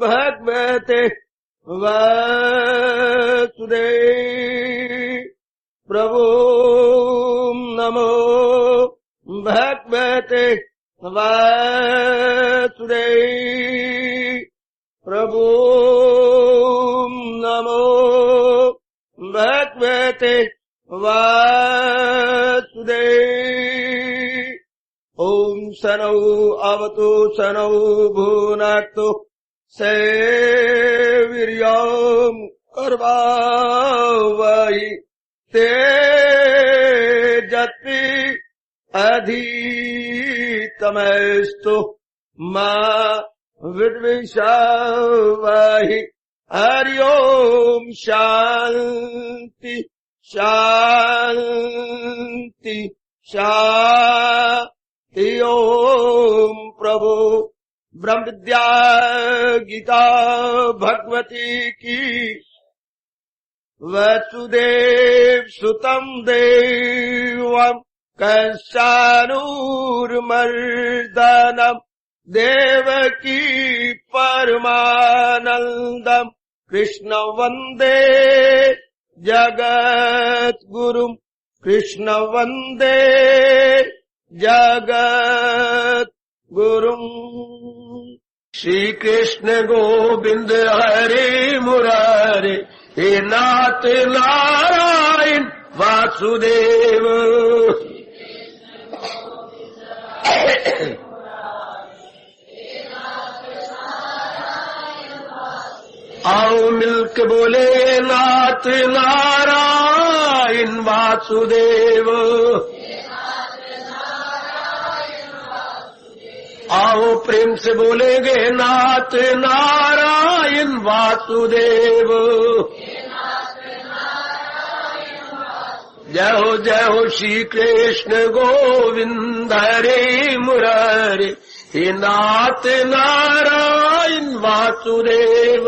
भगवते वासुदेव प्रभु नमो भगवते वासुदेव प्रभु नमो भगवते वासुदेव ओम सनौ अवतु सनौ भुनक्तु सेवीर्यं कर्वावहै तेजस्वी अधितमस्तु मा विद्विषावहै हरि ओम शांति शांति शांति ओम प्रभु ब्रह्म विद्या गीता भगवती की वसुदेव सुतं देवं कंसानुर्मर्दनं देवकी परमानन्दं कृष्ण वन्दे जगद्गुरुं कृष्ण वन्दे जगद्गुरुं श्री कृष्ण गोविंद हरे मुरारे हे नाथ नारायण वासुदेव आओ मिलके बोले नाथ नारायण वासुदेव आओ प्रेम से बोलेंगे नाथ नारायण वासुदेव जय हो श्री कृष्ण गोविंद हरे मुरारे हे नाथ नारायण वासुदेव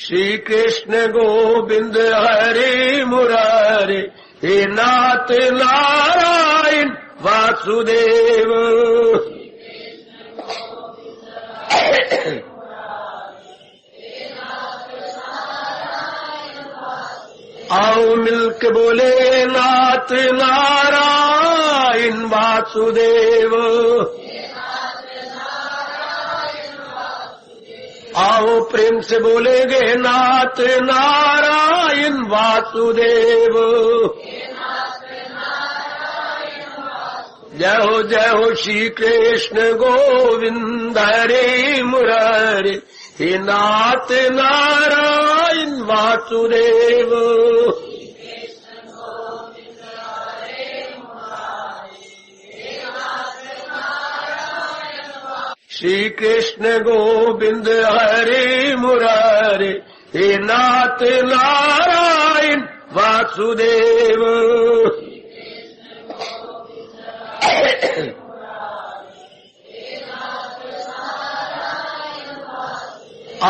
श्री कृष्ण गोविंद हरे मुरारे हे नाथ नारायण वासुदेव आओ मिलके बोले नाथ नारायण वासुदेव आओ प्रेम से बोलेंगे नाथ नारायण वासुदेव जय हो श्री कृष्ण गोविंद हरे मुरारे हे नाथ नारायण वासुदेव श्री कृष्ण गोविंद हरे मुरारे हे नाथ नारायण वासुदेव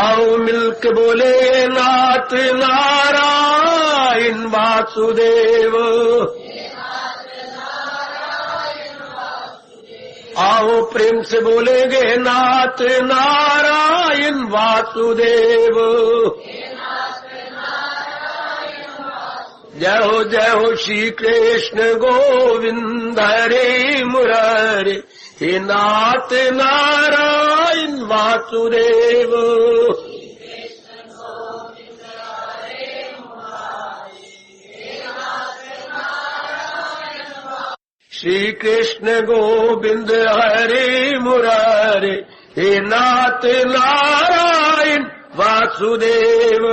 आओ मिलके बोले नाथ नारायण वासुदेव आओ प्रेम से बोलेंगे नाथ नारायण वासुदेव जय हो श्री कृष्ण गोविंद हरे मुरारे हे नाथ नारायण वासुदेव श्री कृष्ण गोविंद हरे मुरारे हे नाथ नारायण वासुदेव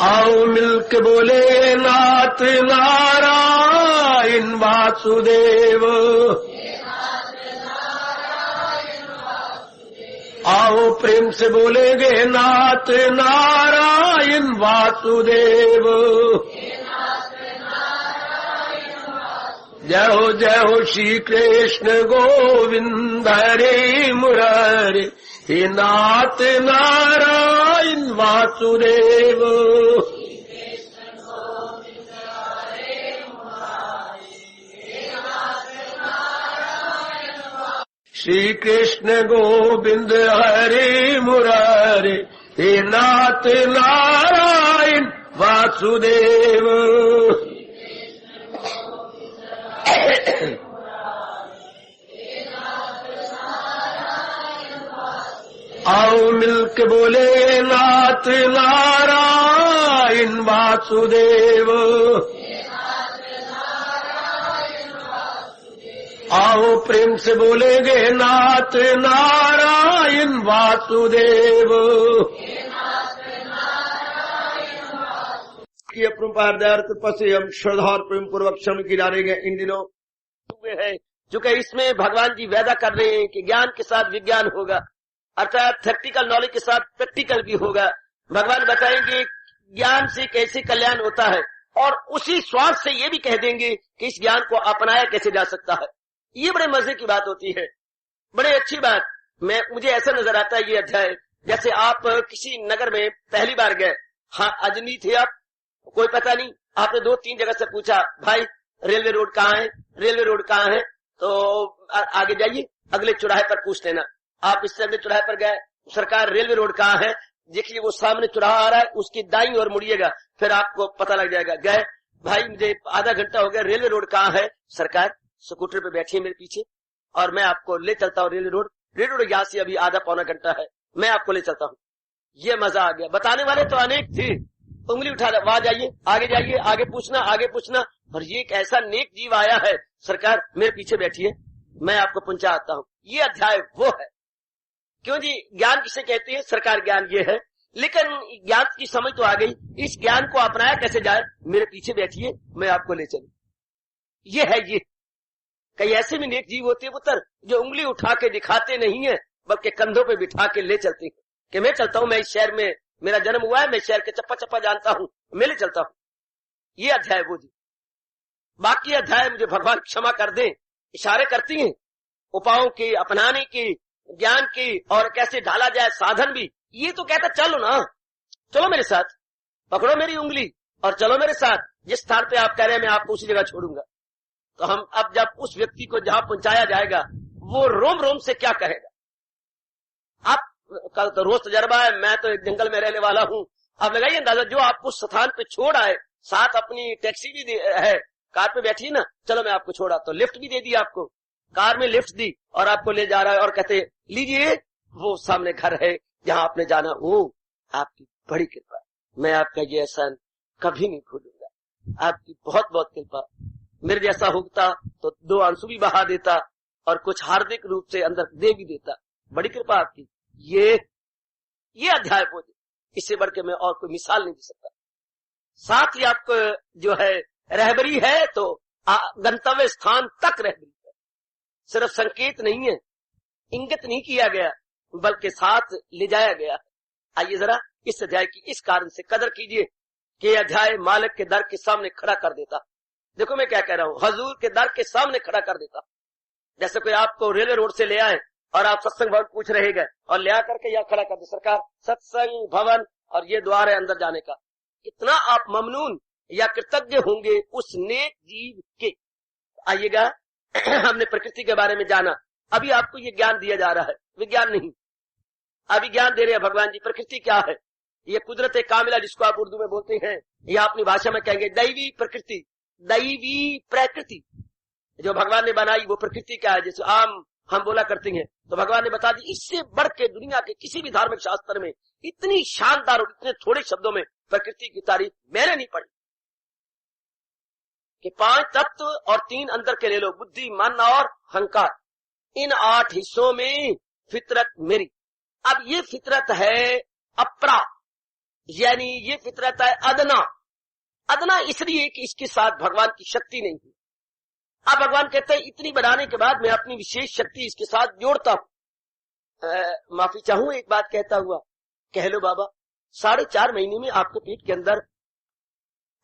आओ मिलके बोले नाथ नारायण वासुदेव आओ प्रेम से बोलेंगे नाथ नारायण वासुदेव जय हो श्री कृष्ण गोविंद हरे मुरारे मुरारे, हे नाथ नारायण वासुदेव। श्री कृष्ण गोविंद हरे मुरारे, हे नाथ नारायण वासुदेव। आओ मिलके बोले नाथ नारायण वासुदेव। आओ प्रेम से बोलेंगे नाथ नारायण वासुदेव। की अपरंपार दयार कृपा से हम श्रद्धा और प्रेम पूर्वक क्षण की डालेंगे। इन दिनों है चूंकि इसमें भगवान जी वादा कर रहे हैं कि ज्ञान के साथ विज्ञान होगा, अर्थात थ्योरेटिकल नॉलेज के साथ प्रैक्टिकल भी होगा। भगवान बताएंगे ज्ञान से कैसे कल्याण होता है, और उसी स्वार्थ से ये भी कह देंगे कि इस ज्ञान को अपनाया कैसे जा सकता है। ये बड़े मजे की बात होती है, बड़े अच्छी बात। मुझे ऐसा नजर आता है ये अध्याय, जैसे आप किसी नगर में पहली बार गए, हाँ अजनी थे आप, कोई पता नहीं, आपने 2-3 जगह से पूछा भाई रेलवे रोड कहाँ है, रेलवे रोड कहाँ है, तो आगे जाइए अगले चौराहे पर पूछ लेना। आप इससे अगले चौराहे पर गए, सरकार रेलवे रोड कहाँ है, देखिए वो सामने चौराहा आ रहा है, उसकी दाईं ओर मुड़िएगा, फिर आपको पता लग जाएगा। गए भाई मुझे आधा घंटा हो गया, रेलवे रोड कहाँ है, सरकार स्कूटर पे बैठी है मेरे पीछे और मैं आपको ले चलता हूँ रेलवे रोड यहाँ से अभी आधा पौना घंटा है, मैं आपको ले चलता हूँ। ये मजा आ गया। बताने वाले तो अनेक थे, उंगली उठा वहां जाइए, आगे पूछना, और ये एक ऐसा नेक जीव आया है, सरकार मेरे पीछे बैठिए मैं आपको पहुंचा आता हूँ। ये अध्याय वो है। क्यों जी, ज्ञान किसे कहते हैं? सरकार ज्ञान ये है, लेकिन ज्ञान की समझ तो आ गई, इस ज्ञान को अपनाया कैसे जाए, मेरे पीछे बैठिए मैं आपको ले चलूं। ये है ये। कई ऐसे भी नेक जीव होते हैं पुत्र, जो उंगली उठा के दिखाते नहीं है, बल्कि कंधों पे बिठा के ले चलते हैं कि मैं चलता हूं, मैं इस शहर में मेरा जन्म हुआ है, मैं शहर के चप्पा चप्पा जानता हूं, मैं ले चलता हूं। ये अध्याय वो जी। बाकी अध्याय मुझे भगवान क्षमा कर दे, इशारे करती हैं उपायों की, अपनाने की, ज्ञान की, और कैसे ढाला जाए साधन भी। ये तो कहता चलो ना, चलो मेरे साथ, पकड़ो मेरी उंगली और चलो मेरे साथ, जिस स्थान पे आप कह रहे हैं मैं आपको उसी जगह छोड़ूंगा। तो हम अब जब उस व्यक्ति को जहां पहुंचाया जाएगा, वो रोम रोम से क्या कहेगा? आप कल तो रोज तजर्बा है, मैं तो एक जंगल में रहने वाला हूं। आप लगाइए अंदाजा, जो आपको स्थान पे छोड़ आए, साथ अपनी टैक्सी भी है, कार पे बैठी ना, चलो मैं आपको छोड़ा, तो लिफ्ट भी दे दी आपको, कार में लिफ्ट दी और आपको ले जा रहा है, और कहते लीजिए वो सामने घर है जहां आपने जाना। वो आपकी बड़ी कृपा, मैं आपका ये एहसान कभी नहीं भूलूंगा, आपकी बहुत बहुत कृपा। मेरे जैसा होता तो 2 आंसू भी बहा देता और कुछ हार्दिक रूप से अंदर दे भी देता, बड़ी कृपा आपकी। ये अध्याय बोले, इससे बढ़ के मैं और कोई मिसाल नहीं दे सकता। साथ ही आपको जो है रहबरी है, तो गंतव्य स्थान तक रहबरी है, सिर्फ संकेत नहीं है, इंगित नहीं किया गया, बल्कि साथ ले जाया गया। आइए जरा इस अध्याय की इस कारण से कदर कीजिए कि अध्याय मालिक के दर के सामने खड़ा कर देता। देखो मैं क्या कह रहा हूँ, हजूर के दर के सामने खड़ा कर देता। जैसे कोई आपको रेलवे रोड से ले आए और आप सत्संग भवन पूछ रहे गए और ले आकर के यहाँ खड़ा कर दे, सरकार सत्संग भवन और ये द्वार है अंदर जाने का। इतना आप ममनून या कृतज्ञ होंगे उस नेक जीव के। आइएगा हमने प्रकृति के बारे में जाना, अभी आपको ये ज्ञान दिया जा रहा है, विज्ञान नहीं, अभी ज्ञान दे रहे हैं भगवान जी। प्रकृति क्या है? ये कुदरत कामिला, जिसको आप उर्दू में बोलते हैं, या अपनी भाषा में कहेंगे दैवी प्रकृति, दैवी प्रकृति जो भगवान ने बनाई, वो प्रकृति क्या है? जैसे आम हम बोला करते हैं, तो भगवान ने बता दी। इससे बढ़ के दुनिया के किसी भी धार्मिक शास्त्र में इतनी शानदार और इतने थोड़े शब्दों में प्रकृति की तारीफ मैंने नहीं पढ़ी कि 5 तत्व और 3 अंदर के ले लो, बुद्धि, मन और अहंकार, इन 8 हिस्सों में फितरत मेरी। अब ये फितरत है अपरा, यानी ये फितरत है अदना। अदना इसलिए कि इसके साथ भगवान की शक्ति नहीं है। अब भगवान कहते हैं इतनी बनाने के बाद मैं अपनी विशेष शक्ति इसके साथ जोड़ता हूं। माफी चाहूं एक बात कहता हुआ, कह लो बाबा, 4.5 महीने में आपके पेट के अंदर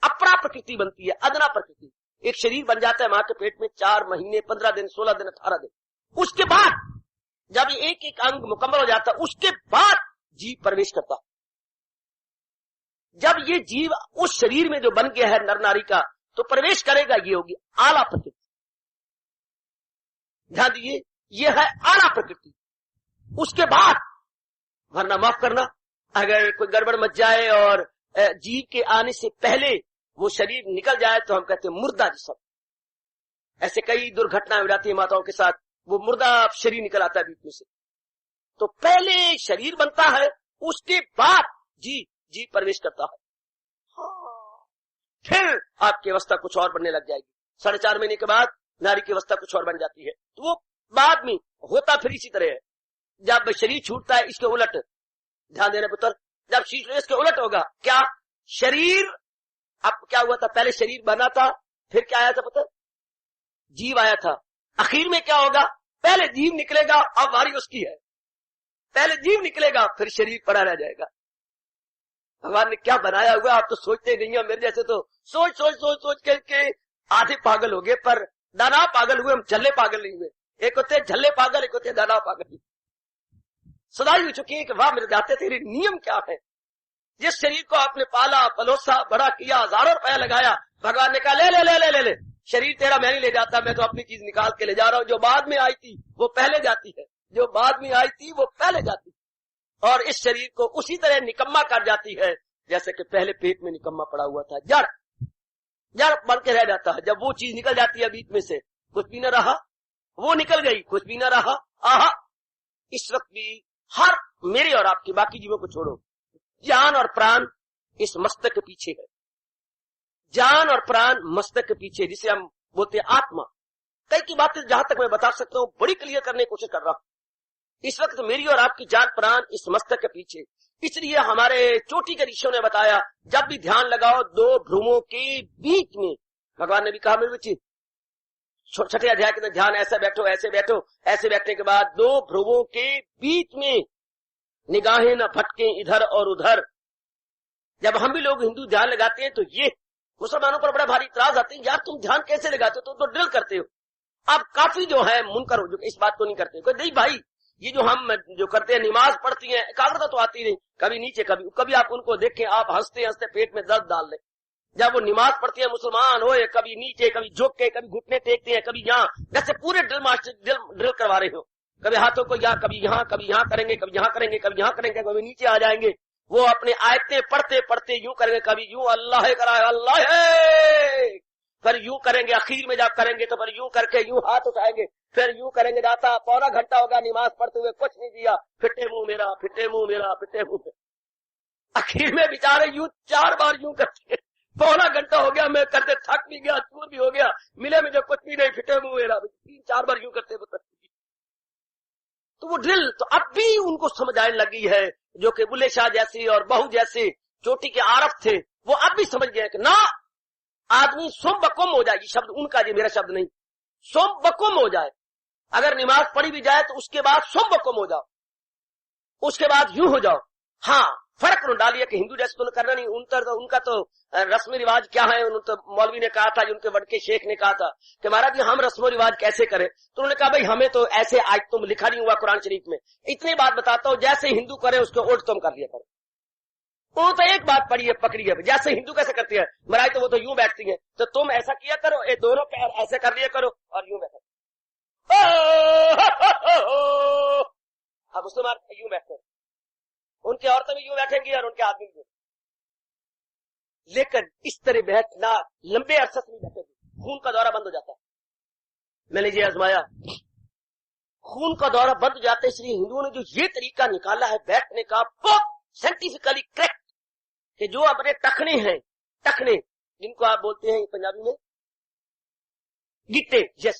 अपरा प्रकृति बनती है, अदना प्रकृति। एक शरीर बन जाता है मां के पेट में 4 महीने, 15 दिन, 16 दिन, 18 दिन। उसके बाद جب یہ ایک ایک انگ مکمل ہو جاتا اس کے بعد جیو پرویش کرتا. جب یہ جیو اس شریر میں جو بن گیا ہے نر ناری کا تو پرویش کرے گا, یہ ہوگی اعلیٰ پرکرتی. دھیان دیجیے, یہ ہے اعلیٰ پرکرتی. اس کے بعد ورنہ معاف کرنا اگر کوئی گڑبڑ مچ جائے اور جیو کے آنے سے پہلے وہ شریر نکل جائے تو ہم کہتے ہیں مردہ جسم. ایسے کئی درگھٹنائیں ہو جاتی ہیں ماتاؤں کے ساتھ, وہ مردہ شریر نکل آتا ہے بیچ میں سے. تو پہلے شریر بنتا ہے, اس کے بعد جی پرویش کرتا ہے. پھر آپ کی اوستھا کچھ اور بننے لگ جائے گی. 4.5 مہینے کے بعد ناری کی اوستھا کچھ اور بن جاتی ہے. تو وہ بعد میں ہوتا پھر اسی طرح ہے. جب شریر چھوٹتا ہے اس کے الٹ, دھیان دینا پتر, جب شریر اس کے الٹ ہوگا. کیا شریر اب کیا ہوا تھا, پہلے شریر بنا تھا, پھر کیا آیا تھا پتر, جیو آیا تھا. اخیر میں کیا ہوگا, پہلے جیو نکلے گا, اب واری اس کی ہے. پہلے جیو نکلے گا پھر شریر پڑا رہ جائے گا. بھگوان نے کیا بنایا ہوا, آپ تو سوچتے نہیں ہیں. میرے جیسے تو سوچ سوچ سوچ سوچ کے آدھے پاگل ہو گئے, پر دانا پاگل ہوئے, ہم جھلے پاگل نہیں ہوئے. ایک ہوتے جھلے پاگل, ایک ہوتے دانا پاگل. سدائی ہو چکی ہے کہ واہ میرے جاتے تیرے نیم کیا ہے. جس شریر کو آپ نے پالا پلوسا بڑا کیا, ہزاروں روپیہ لگایا, بھگوان نے کہا لے لے لے لے لے لے شریر تیرا میں نہیں لے جاتا, میں تو اپنی چیز نکال کے لے جا رہا ہوں. جو بعد میں آئی تھی وہ پہلے جاتی ہے, جو بعد میں آئی تھی وہ پہلے جاتی ہے. اور اس شریر کو اسی طرح نکما کر جاتی ہے جیسے کہ پہلے پیٹ میں نکما پڑا ہوا تھا. جڑ بن کے رہ جاتا ہے. جب وہ چیز نکل جاتی ہے بیچ میں سے, کچھ بھی نہ رہا, وہ نکل گئی, کچھ بھی نہ رہا. آہا, اس وقت بھی ہر میرے اور آپ کی باقی جیووں کو چھوڑو, جان اور پران اس مستک کے پیچھے ہے. جان اور پران مستک کے پیچھے, جسے ہم بولتے ہیں آتما. کئی کی باتیں جہاں تک میں بتا سکتا ہوں بڑی کلیئر کرنے کی کوشش کر رہا ہوں. اس وقت میری اور آپ کی جان پران اس مستک کے پیچھے. اس لیے ہمارے چوٹی کے رشیوں نے بتایا جب بھی دھیان لگاؤ 2 بھروموں کے بیچ میں. بھگوان نے بھی کہا میرے بچے 6 ادھیائے کے دھیان ایسے بیٹھو ایسے بیٹھو, ایسے بیٹھنے کے بعد 2 بھروموں کے بیچ میں نگاہیں نہ پھٹکیں ادھر اور ادھر. جب ہم بھی لوگ ہندو دھیان لگاتے ہیں تو یہ مسلمانوں پر بڑا بھاری اعتراض آتے ہیں, یار تم دھیان کیسے لگاتے ہو, تو ڈرل کرتے ہو. اب کافی جو ہے منکر ہو جو اس بات کو نہیں کرتے. کوئی نہیں بھائی, یہ جو ہم جو کرتے ہیں نماز پڑھتی ہیں, ایکاگرتا تو آتی نہیں, کبھی نیچے کبھی آپ ان کو دیکھیں, آپ ہنستے ہنستے پیٹ میں درد ڈال لیں. جب وہ نماز پڑھتی ہیں مسلمان ہوئے, کبھی نیچے کبھی جھک کے, کبھی گھٹنے ٹیکتے ہیں, کبھی یہاں, جیسے پورے ڈرل کروا رہے ہو. کبھی ہاتھوں کو یہاں, کبھی یہاں کریں گے, کبھی یہاں کریں گے, کبھی یہاں کریں گے, کبھی نیچے آ جائیں گے. وہ اپنے آیتیں پڑھتے پڑھتے یوں کریں گے, کبھی یوں اللہ کرائے اللہ ہے, پھر یوں کریں گے. اخیر میں جب کریں گے تو پھر یوں کر کے یوں ہاتھ اٹھائیں گے, پھر یوں کریں گے. جاتا 1.25 گھنٹہ ہوگا نماز پڑھتے ہوئے, کچھ نہیں دیا, پھٹے منہ میرا, پھٹے منہ میرا, پھٹے منہ. اخیر میں بیچارے یوں 4 بار یوں کرتے, 1.25 گھنٹہ ہو گیا, میں کرتے تھک بھی گیا, چور بھی ہو گیا, ملے مجھے کچھ بھی نہیں, پھٹے منہ میرا. 3-4 بار یوں کرتے تو وہ ڈرل تو اب بھی ان کو سمجھ آنے لگی ہے. جو کہ بلے شاہ جیسی اور بہو جیسے چوٹی کے عارف تھے, وہ اب بھی سمجھ گئے کہ نہ آدمی سم بکم ہو جائے. یہ شبد ان کا, یہ میرا شبد نہیں. سم بکم ہو جائے, اگر نماز پڑھی بھی جائے تو اس کے بعد سم بکم ہو جاؤ, اس کے بعد یوں ہو جاؤ. ہاں فرق نہ ڈالیے کہ ہندو جیسے تو کرنا نہیں. ان کا تو رسم رواج کیا ہے. تو مولوی نے کہا تھا, ان کے وڈکے شیخ نے کہا تھا کہ مہاراج جی ہم رسم و رواج کیسے کریں. تو انہوں نے کہا بھائی ہمیں تو ایسے آج تم لکھا نہیں ہوا قرآن شریف میں. اتنی بات بتاتا ہوں, جیسے ہندو کرے اس کو الٹ تم کر لیا کرو. وہ تو ایک بات پڑھی ہے پکڑی ہے, جیسے ہندو کیسے کرتی ہے مہاراج, تو وہ تو یوں بیٹھتی ہیں, تو تم ایسا کیا کرو, یہ دونوں پیر ایسے کر لیا کرو اور یوں بیٹھو. اب مسلمان یوں بیٹھتے ہیں, ان کی عورتیں بھی یوں بیٹھیں گی اور ان کے آدمی بھی. لیکن اس طرح بیٹھنا لمبے عرصے سے نہیں بیٹھے گی, خون کا دورہ بند ہو جاتا ہے. میں نے یہ آزمایا, خون کا دورہ بند ہو جاتا ہے. اس لیے ہندوؤں نے جو یہ طریقہ نکالا ہے بیٹھنے کا, بہت سائنٹیفکلی کریکٹ, کہ جو اپنے ٹخنے ہیں, ٹخنے جن کو آپ بولتے ہیں پنجابی میں گٹے, یس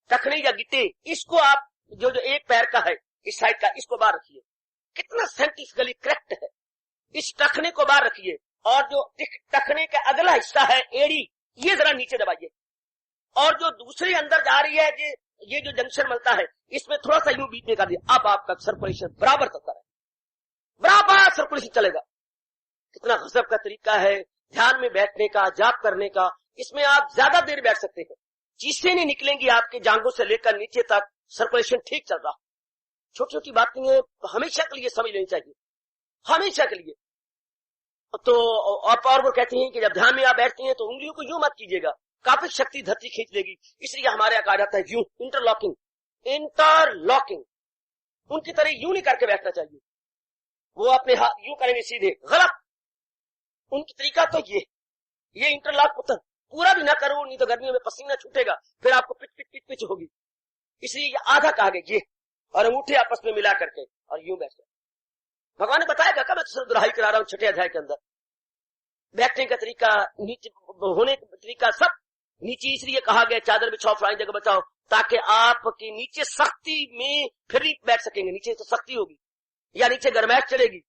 ٹخنے یا گٹے, اس کو آپ جو ایک پیر کا ہے اس سائڈ کا, اس کو باہر رکھیے. کتنا سائنٹیفکلی کریکٹ ہے. اس ٹخنے کو باہر رکھیے, اور جو ٹخنے کا اگلا حصہ ہے ایڑی, یہ ذرا نیچے دبائیے, اور جو دوسری اندر جا رہی ہے یہ جو جنکشن ملتا ہے, اس میں تھوڑا سا یوں بیچ میں کر دیا. اب آپ کا سرکولیشن برابر چلتا رہے, برابر سرکولیشن چلے گا. کتنا غضب کا طریقہ ہے دھیان میں بیٹھنے کا, جاپ کرنے کا. اس میں آپ زیادہ دیر بیٹھ سکتے ہیں, چیسیں نہیں نکلیں گی آپ کے جانگوں سے لے کر نیچے تک, سرکولیشن ٹھیک چل رہا. छोटी छोटी बातें हैं, हमेशा के लिए समझ लेनी चाहिए, हमेशा के लिए। तो और वो कहते हैं कि जब ध्यान में आप बैठते हैं तो उंगलियों को यूं मत कीजिएगा, काफी शक्ति धरती खींच लेगी। इसलिए हमारे यहाँ कहा जाता है यूं, इंटरलॉकिंग, इंटरलॉकिंग। उनकी तरह यूं नहीं करके बैठना चाहिए, वो अपने हाथ यूं करेंगे सीधे, गलत। उनकी तरीका तो ये इंटरलॉक पूरा भी ना करो, नहीं तो गर्मियों में पसीना छूटेगा, फिर आपको पिच पिच पिच पिच होगी। इसलिए ये आधा कहा गया ये, और अंगूठे आपस में मिला करके और यूं बैठ। भगवान ने बताया क्या, मैं तो दोहराई करा रहा हूं 6ठे अध्याय के अंदर। बैठने का तरीका, नीचे होने का तरीका सब नीचे इसलिए कहा गया, चादर बिछाओ फलानी जगह बचाओ, ताकि आपके नीचे सख्ती में फिर नहीं बैठ सकेंगे, नीचे तो सख्ती होगी या नीचे गरमैश चलेगी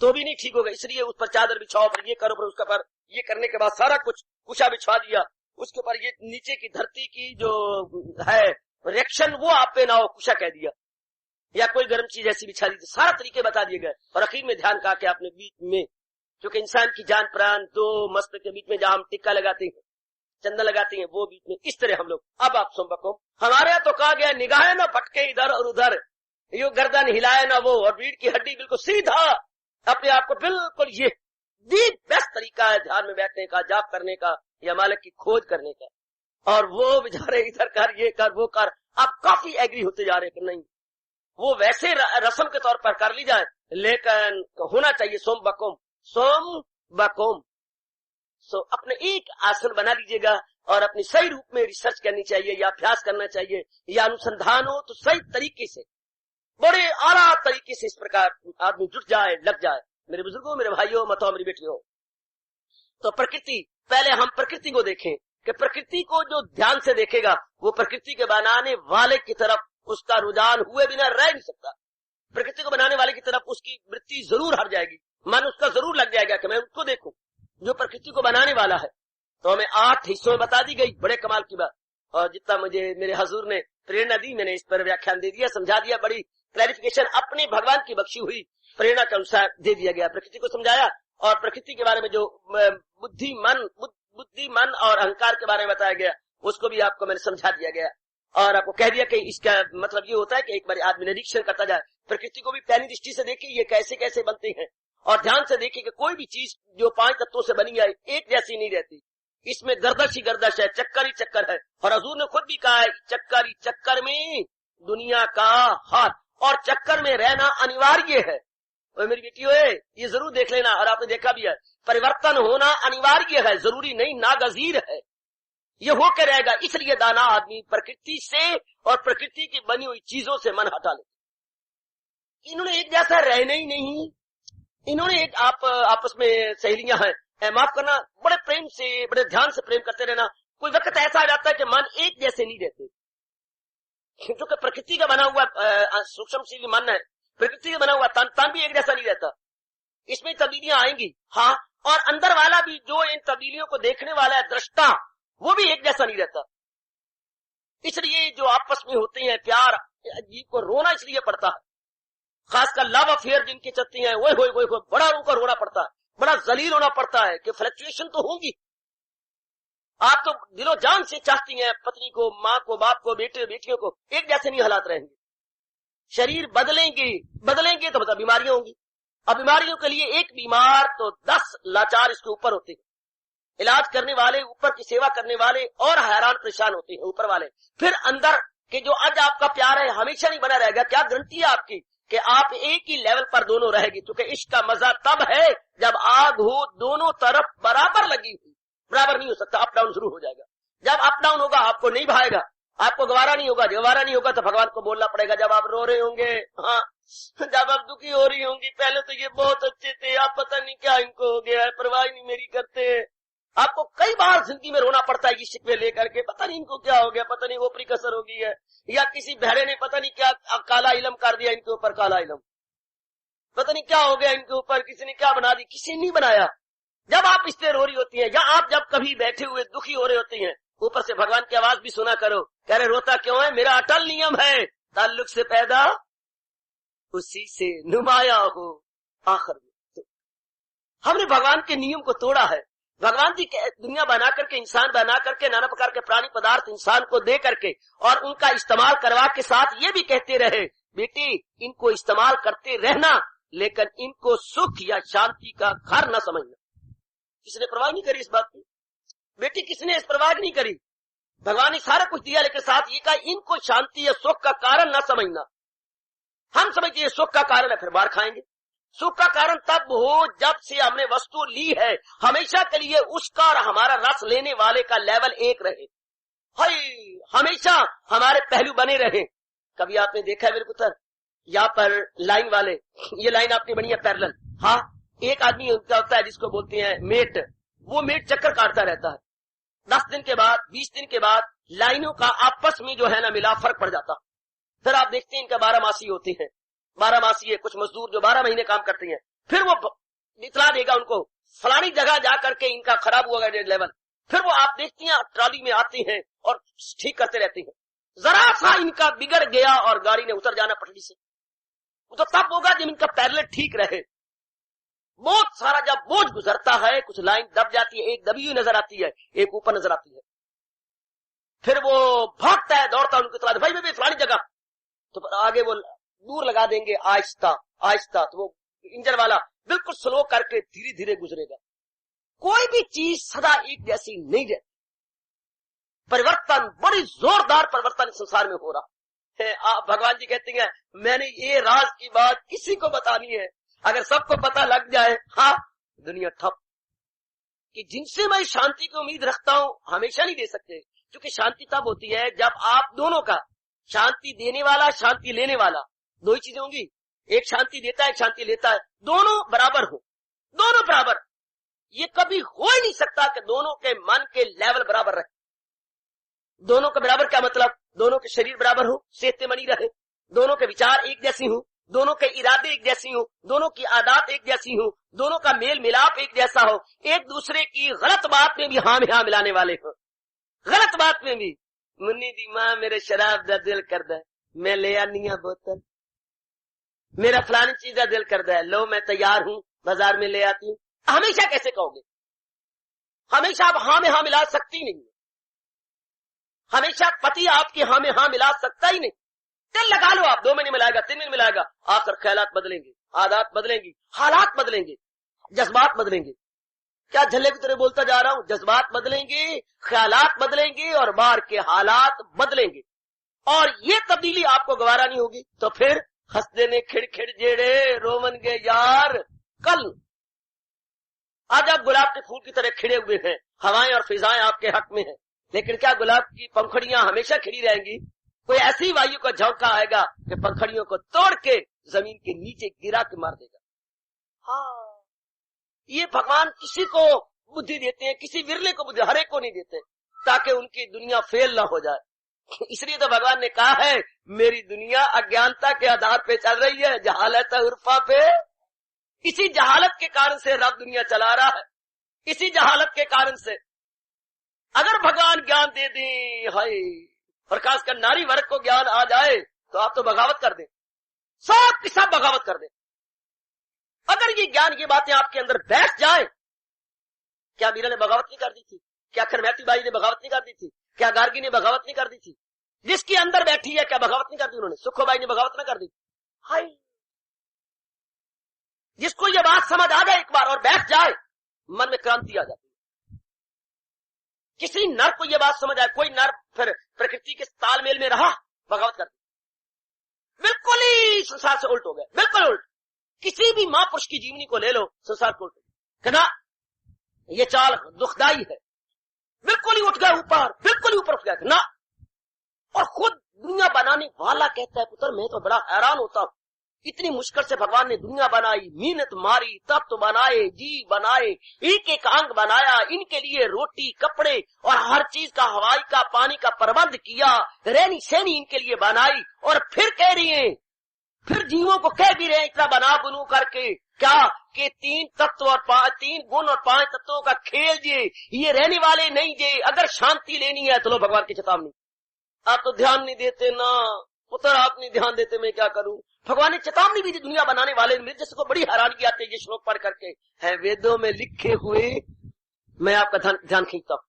तो भी नहीं ठीक होगा। इसलिए उस पर चादर बिछाओ, पर ये करो, पर उसका पर ये करने के बाद सारा कुछ कुशा बिछा दिया, उसके ऊपर ये नीचे की धरती की जो है रिएक्शन वो आप पे ना हो, कुशा कह दिया, या कोई गर्म चीज ऐसी बिछा दी, सारा तरीके बता दिए गए। और आखिर में ध्यान कहा कि आपने बीच में, क्योंकि इंसान की जान प्राण दो मस्त के बीच में जहां हम टिक्का लगाते हैं, चंदन लगाते हैं, वो बीच में इस तरह हम लोग। अब आप सुन, हमारे यहाँ तो कहा गया निगाहें ना भटके इधर और उधर, यो गर्दन हिलाए ना वो, और रीढ़ की हड्डी बिल्कुल सीधा, अपने आप को बिल्कुल, ये दी बेस्ट तरीका है ध्यान में बैठने का, जाप करने का, या मालिक की खोज करने का। और वो बेचारे इधर कर, ये कर, वो कर, आप काफी एग्री होते जा रहे हैं कि नहीं, वो वैसे रस्म के तौर पर कर ली जाए, लेकिन होना चाहिए सोम बकोम, सोम बकोम। सो अपने एक आसन बना लीजिएगा और अपनी सही रूप में रिसर्च करनी चाहिए, या अभ्यास करना चाहिए, या अनुसंधान हो तो सही तरीके से, बड़े आला तरीके से इस प्रकार आदमी जुट जाए, लग जाए। मेरे बुजुर्गों, मेरे भाइयों, मतों, मेरी बेटियों, तो प्रकृति, पहले हम प्रकृति को देखें कि प्रकृति को जो ध्यान से देखेगा वो प्रकृति के बनाने वाले की तरफ उसका रुझान हुए बिना रह नहीं सकता। प्रकृति को बनाने वाले की तरफ उसकी वृत्ति जरूर हट जाएगी, मन उसका जरूर लग जाएगा कि मैं उसको देखूं जो प्रकृति को बनाने वाला है। तो हमें 8 हिस्सों में बता दी गई, बड़े कमाल की बात। और जितना मुझे मेरे हजूर ने प्रेरणा दी, मैंने इस पर व्याख्यान दे दिया, समझा दिया, बड़ी क्लैरिफिकेशन अपने भगवान की बख्शी हुई प्रेरणा के अनुसार दे दिया गया। प्रकृति को समझाया और प्रकृति के बारे में जो बुद्धि मन और अहंकार के बारे में बताया गया उसको भी आपको मैंने समझा दिया गया। और आपको कह दिया कि इसका मतलब ये होता है कि एक बार आदमी निरीक्षण करता जाए, प्रकृति को भी पैनी दृष्टि से देखे ये कैसे कैसे बनते हैं, और ध्यान से देखे कि कोई भी चीज जो 5 तत्वों से बनी है एक जैसी नहीं रहती, इसमें गर्दश ही गर्दश है, चक्कर ही चक्कर है। और हजूर ने खुद भी कहा है, चक्कर ही चक्कर में दुनिया का हाथ, और चक्कर में रहना अनिवार्य है। और मेरी बेटियों, ये जरूर देख लेना, और आपने देखा भी है, परिवर्तन होना अनिवार्य है, जरूरी नहीं, नागजीर है, ये होकर रहेगा। इसलिए दाना आदमी प्रकृति से और प्रकृति की बनी हुई चीजों से मन हटा ले। इन्होंने एक जैसा रहना ही नहीं, इन्होंने एक आपस में सहेलियां हैं, माफ करना, बड़े प्रेम से, बड़े ध्यान से प्रेम करते रहना। कोई वक्त ऐसा आ जाता है कि मन एक जैसे नहीं रहते, क्योंकि प्रकृति का बना हुआ सूक्ष्म सी मन है, प्रकृति का बना हुआ तन भी एक जैसा नहीं रहता, इसमें तब्दीलियां आएंगी। हाँ, और अंदर वाला भी जो इन तब्दीलियों को देखने वाला है, दृष्टा, वो भी एक जैसा नहीं रहता। इसलिए जो आपस में होते हैं प्यार, जी को रोना इसलिए पड़ता है, खासकर लव अफेयर जिनके चलती हैं, वो बड़ा उनको रोना पड़ता है, बड़ा जलील होना पड़ता है कि फ्लक्चुएशन तो होगी। आप तो दिलो जान से चाहती हैं पत्नी को, माँ को, बाप को, बेटे बेटियों को, एक जैसे नहीं हालात रहेंगे। शरीर बदलेंगे तो मतलब बीमारियां होंगी, और बीमारियों के लिए एक बीमार तो 10 लाचार इसके ऊपर होते हैं। इलाज करने वाले, ऊपर की सेवा करने वाले और हैरान परेशान होते हैं ऊपर वाले। फिर अंदर के जो आज आपका प्यार है हमेशा नहीं बना रहेगा, क्या गारंटी है आपकी कि आप एक ही लेवल पर दोनों रहेगी? क्योंकि इश्क का मजा तब है जब आग हो दोनों तरफ बराबर लगी हुई, बराबर नहीं हो सकता, अप डाउन शुरू हो जाएगा। जब अप डाउन होगा आपको नहीं भाएगा, आपको गवारा नहीं होगा, गवारा नहीं होगा तो भगवान को बोलना पड़ेगा। जब आप रो रहे होंगे, हाँ, जब आप दुखी हो रही होंगी, पहले तो ये बहुत अच्छे थे, आप पता नहीं क्या इनको हो गया है, परवाह नहीं मेरी करते। आपको कई बार जिंदगी में रोना पड़ता है ये शिकवे लेकर के, पता नहीं इनको क्या हो गया, पता नहीं ओपरी कसर हो गई है, या किसी बहरे ने पता नहीं क्या काला इलम कर दिया इनके ऊपर, काला इलम, पता नहीं क्या हो गया इनके ऊपर, किसी ने क्या बना दी, किसी ने नहीं बनाया। जब आप इससे रो रही होती हैं, या आप जब कभी बैठे हुए दुखी हो रहे होते हैं, ऊपर से भगवान की आवाज भी सुना करो, कह रहे रोता क्यों है, मेरा अटल नियम है, ताल्लुक से पैदा उसी से नुमाया हो आखिर में। तो हमने भगवान के नियम को तोड़ा है। भगवान जी दुनिया बना करके, इंसान बना करके, नाना प्रकार के प्राणी पदार्थ इंसान को दे करके और उनका इस्तेमाल करवा के साथ ये भी कहते रहे, बेटी इनको इस्तेमाल करते रहना, लेकिन इनको सुख या शांति का घर न समझना। किसने परवाह नहीं करी इस बात की? बेटी किसने इस परवाह नहीं करी? भगवान ने सारा कुछ दिया, लेकिन साथ ये कहा इनको शांति या सुख का कारण न समझना। हम समझते हैं सुख का कारण है, फिर मार खाएंगे। सुख का कारण तब हो जब से हमने वस्तु ली है, हमेशा के लिए उसका और हमारा रस लेने वाले का लेवल एक रहे, हमेशा हमारे पहलू बने रहे। कभी आपने देखा है मेरे पुत्र, यहाँ पर लाइन वाले, ये लाइन आपने बनी है पैरेलल, हाँ, एक आदमी उनका होता है जिसको बोलते हैं मेट, वो मेट चक्कर काटता रहता है। 10 दिन के बाद 20 दिन के बाद लाइनों का आपस में जो है ना मिला फर्क पड़ जाता। फिर आप देखते हैं इनका 12 मासी होते हैं, 12 मासी है, कुछ मजदूर जो 12 महीने काम करते हैं, फिर वो इतला देगा उनको फलानी जगह जा करके इनका खराब हुआ लेवल, फिर वो आप देखते हैं ट्रॉली में आते हैं और ठीक करते रहते हैं। जरा सा इनका बिगड़ गया और गाड़ी ने उतर जाना पटरी से, तो तब होगा जब इनका पैरेलल ठीक रहे। बहुत सारा जब बोझ गुजरता है, कुछ लाइन दब जाती है, एक दबी हुई नजर आती है, एक ऊपर नजर आती है, फिर वो भागता है, दौड़ता है, उनको इतला दे, भाई फलानी जगह, तो आगे वो दूर लगा देंगे आहिस्ता आहिस्ता, तो वो इंजन वाला बिल्कुल स्लो करके धीरे धीरे गुजरेगा। कोई भी चीज सदा एक जैसी नहीं रहती, परिवर्तन, बड़ी जोरदार परिवर्तन संसार में हो रहा है। भगवान जी कहते हैं मैंने ये राज की बात किसी को बतानी है, अगर सबको पता लग जाए, हाँ, दुनिया ठप। कि जिनसे मैं शांति की उम्मीद रखता हूं हमेशा नहीं दे सकते, क्योंकि शांति तब होती है जब आप दोनों का, शांति देने वाला शांति लेने वाला, दो ही चीजें होंगी, एक शांति देता है एक शांति लेता है, दोनों बराबर हो, दोनों बराबर। ये कभी हो ही नहीं सकता कि दोनों के मन के लेवल बराबर रहे। दोनों का बराबर क्या मतलब? दोनों के शरीर बराबर हो, सेहत बनी रहे, दोनों के विचार एक जैसी हो, दोनों के इरादे एक जैसी हो, दोनों की आदत एक जैसी हो, दोनों का मेल मिलाप एक जैसा हो, एक दूसरे की गलत बात में भी हाँ में हाँ मिलाने वाले हो, गलत बात में भी। मुन्नी दी मां मेरे शराब दा दिल करदा है, मैं ले आनी आ बोतल, मेरा फलानी चीज का दिल करदा है, लो मैं तैयार हूं, बाजार में ले आती हूं। हमेशा कैसे कहोगे? हमेशा आप हाँ में हाँ मिला सकती नहीं, हमेशा पति आपकी हाँ में हाँ मिला सकता ही नहीं। दिल लगा लो आप, 2 महीने मिलाएगा, 3 महीने मिलाएगा, आकर ख्यालात बदलेंगे, आदत बदलेंगी, हालात बदलेंगे, जज्बात बदलेंगे। क्या झल्ले की तरह बोलता जा रहा हूं? जज्बात बदलेंगे, ख्यालात बदलेंगे और बाहर के हालात बदलेंगे, और ये तब्दीली आपको गवारा नहीं होगी तो फिर हंसदे ने खिड़खिड़ जेड़े रोमन के यार। कल आज आप गुलाब के फूल की तरह खिड़े हुए हैं, हवाएं और फिजाएं आपके हक में हैं, लेकिन क्या गुलाब की पंखड़ियां हमेशा खिड़ी रहेंगी? कोई ऐसी वायु का झोंका आएगा कि पंखड़ियों को तोड़ के जमीन के नीचे गिरा के मार देगा। हाँ, ये भगवान किसी को बुद्धि देते हैं, किसी विरले को बुद्धि, हर एक को नहीं देते, ताकि उनकी दुनिया फेल ना हो जाए। इसलिए तो भगवान ने कहा है मेरी दुनिया अज्ञानता के आधार पे चल रही है, जहालत उर्फा पे। इसी जहालत के कारण से रब दुनिया चला रहा है, इसी जहालत के कारण से। अगर भगवान ज्ञान दे दें, हाय, और खासकर नारी वर्ग को ज्ञान आ जाए तो आप तो बगावत कर दें, सब की सब बगावत कर दें। अगर ये ज्ञान, ये बातें आपके अंदर बैठ जाए, क्या मीरा ने बगावत नहीं कर दी थी? क्या खरमैती बाई ने बगावत नहीं कर दी थी? क्या गार्गी ने बगावत नहीं कर दी थी? जिसके अंदर बैठी है क्या बगावत नहीं कर दी उन्होंने? सुखोबाई ने बगावत ना कर दी? हाय, जिसको ये बात समझ आ जाए एक बार और बैठ जाए, मन में क्रांति आ जाती है। किसी नर को ये बात समझ आए, कोई नर फिर प्रकृति के तालमेल में रहा, बगावत कर दी, बिल्कुल ही संसार से उल्ट हो गया, बिल्कुल उल्ट। किसी भी मां पुरुष की जीवनी को ले लो, संसार को उल्ट, कहना ये चाल दुखदाई है, बिल्कुल ही उठ गया ऊपर, बिल्कुल ही ऊपर उठ गया ना। और खुद दुनिया बनाने वाला कहता है पुत्र मैं तो बड़ा हैरान होता हूं, इतनी मुश्किल से भगवान ने दुनिया बनाई, मेहनत मारी, तब तो बनाए, जी बनाए, एक एक अंग बनाया, इनके लिए रोटी कपड़े और हर चीज का, हवाई का, पानी का प्रबंध किया, रहनी सहनी इनके लिए बनाई, और फिर कह रही है, फिर जीवों को कह भी रहे इतना बना बनू करके, क्या कि 3 तत्व और 3 गुण और 5 तत्वों का खेल ये रहने वाले नहीं जे। अगर शांति लेनी है तो लो भगवान की चेतावनी, आप तो ध्यान नहीं देते ना पुत्र, आप नहीं ध्यान देते, मैं क्या करूं। भगवान ने चेतावनी भी दी दुनिया बनाने वाले, मेरे जैसे को बड़ी हैरानगी आती है ये श्लोक पढ़ करके, है वेदों में लिखे हुए, मैं आपका ध्यान खींचता हूं।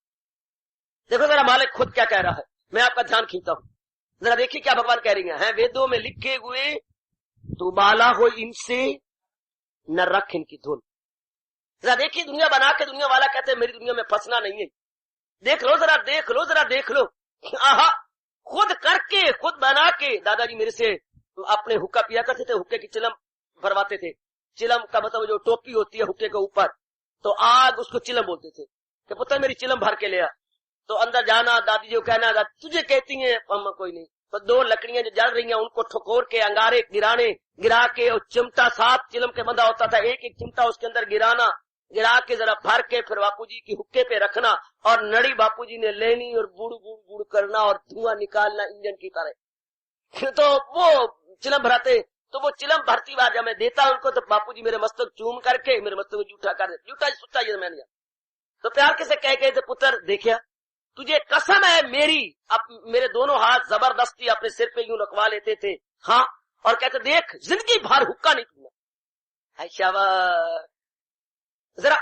देखो मेरा मालिक खुद क्या कह रहा है, मैं आपका ध्यान खींचता हूं। जरा देखिए क्या भगवान कह रही हैं, वेदों में लिखे हुए तू बाला हो इनसे न रख इनकी धुन। जरा देखिए, दुनिया बना के दुनिया वाला कहते हैं मेरी दुनिया में फंसना नहीं है। देख लो जरा, देख लो जरा, देख लो। आहा, खुद करके खुद बना के। दादाजी मेरे से अपने हुक्का पिया करते थे, हुक्के की चिलम भरवाते थे। चिलम का मतलब जो टोपी होती है हुक्के के ऊपर, तो आग उसको चिलम बोलते थे कि पुत्र मेरी चिलम भर के ले आ। तो अंदर जाना, दादी जी को कहना तुझे कहती है अम्मा कोई नहीं। तो 2 लकड़ियां जो जल रही हैं उनको ठोकोर के अंगारे गिरा के, और चिमटा 7 चिलम के बंधा होता था, एक एक चिमटा उसके अंदर गिराना, गिरा के जरा भर के फिर बापूजी की हुक्के पे रखना, और नड़ी बापूजी ने लेनी और बुड़ बुड़ बुड़ करना और धुआं निकालना इंजन की तरह। तो वो चिलम भराते, तो वो चिलम भरती बार जब मैं देता उनको तो बापूजी मेरे मस्तक चूम करके मेरे मस्तक को जूठा कर देते। जूठा सुट्टा ये मैंने तो प्यार के से कह गए थे, पुत्र देखिया तुझे कसम है मेरी। अब मेरे दोनों हाथ जबरदस्ती अपने सिर पे यूं रखवा लेते थे, हाँ, और कहते देख जिंदगी भर हुक्का नहीं पीना। शाबाश, जरा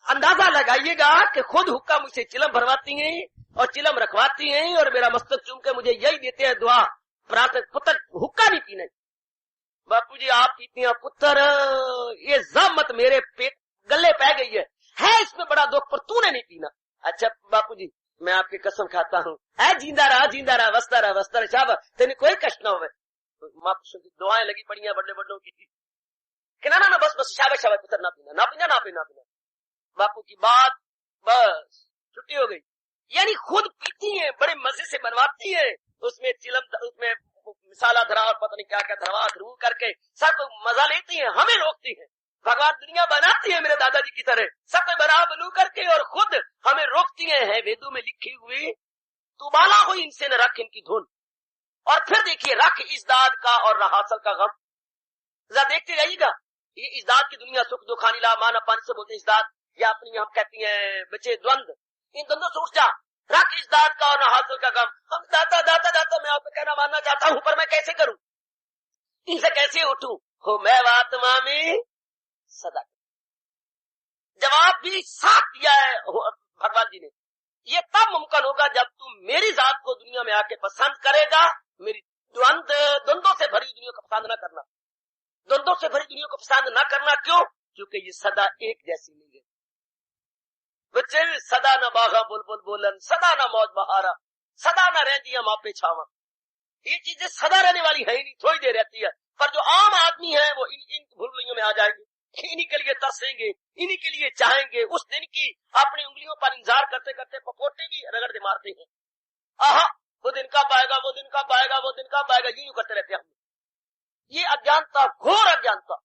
अंदाजा लगाइएगा कि खुद हुक्का मुझसे चिलम भरवाती हैं और चिलम रखवाती हैं और मेरा मस्तक चूम के मुझे यही देते हैं दुआ, प्रार्थना, पुत्र हुक्का नहीं पीना। बापूजी आप पीती हैं पुत्र, ये जहमत मेरे पेट गले पै गई है इसमें बड़ा दुख, पर तूने नहीं पीना। अच्छा बापूजी मैं आपकी कसम खाता हूँ, जिंदा रहा वस्ता रहा शाबाश, तेने कोई कष्ट ना हो। दुआएं लगी पड़ी हैं बड़े बड़ों की कि ना बस शाबाश पुत्र ना पीना। बापू की बात बस छुट्टी हो गई। यानी खुद पीती है, बड़े मजे से बनवाती है, उसमें चिलम, उसमें मिसाला धरा और पता नहीं क्या क्या धरवा धरू करके सब कोई मजा लेती है, हमें रोकती है। भगवान दुनिया बनाती है मेरे दादाजी की तरह, सब कोई बना बनू करके और खुद हमें रोकती है वेदों में लिखे हुए तू बाला हो इनसे न रख इनकी धुन। और फिर देखिए रख इज़्दाद का और हासिल का गम। जरा देखते रहिएगा, ये इज़्दाद की दुनिया सुख दुखानी ला मान अपन से बोलते इज़्दाद, या अपनी हम कहती हैं बच्चे द्वंद, इन द्वंद्वों से उठ जा। रख इज़्दाद का और हासिल का गम। हम दाता मैं आपको कहना मानना चाहता हूं, पर मैं कैसे करूं, इनसे कैसे उठूं? हो मैं आत्मा में सदा। जवाब भी साथ दिया है भगवान जी ने, ये तब मुमकिन होगा जब तुम मेरी जात को दुनिया में आके पसंद करेगा। मेरी द्वंद्वों से भरी दुनिया को पसंद न करना, द्वंद्वों से भरी दुनिया को पसंद न करना। क्यों? क्योंकि ये सदा एक जैसी नहीं है। बच्चे सदा न बागा बुलबुल बोलन, सदा न मौत बहारा, सदा न रह दिया मापे छावा। ये चीजें सदा रहने वाली है ही नहीं, थोड़ी देर रहती है। पर जो आम आदमी है वो इन भूलियों में आ जाएंगे, इन्हीं के लिए तरसेंगे, इन्हीं के लिए चाहेंगे। उस दिन की अपनी उंगलियों पर इंतजार करते करते पपोटे भी रगड़ते मारते हैं। आहा वो दिन कब आएगा, वो दिन कब आएगा, वो दिन कब आएगा, यूं करते रहते हैं। ये अज्ञानता, घोर अज्ञानता।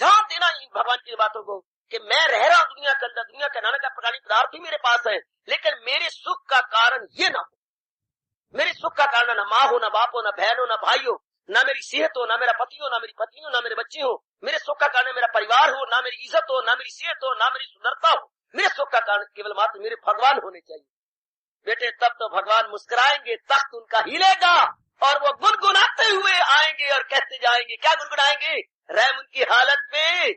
ध्यान देना इन भगवान की बातों को कि मैं रह रहा हूं दुनिया के अंदर, दुनिया के नाना का प्रकार पदार्थ भी मेरे पास है, लेकिन मेरे सुख का कारण ये ना हो। मेरे सुख का कारण न माँ हो, न बाप हो, न बहन हो, न भाई हो, ना मेरी सेहत हो, ना मेरा पति हो, ना मेरी पत्नी हो, ना मेरे बच्चे हो। मेरे सुख का कारण मेरा परिवार हो, ना मेरी इज्जत हो, ना मेरी सेहत हो, ना मेरी सुंदरता हो। मेरे सुख का कारण केवल मात्र मेरे भगवान होने चाहिए। बेटे तब तो भगवान मुस्कुराएंगे, तख्त उनका हिलेगा और वो गुनगुनाते हुए आएंगे और कहते जाएंगे। क्या गुनगुनाएंगे? रहम उनकी हालत पे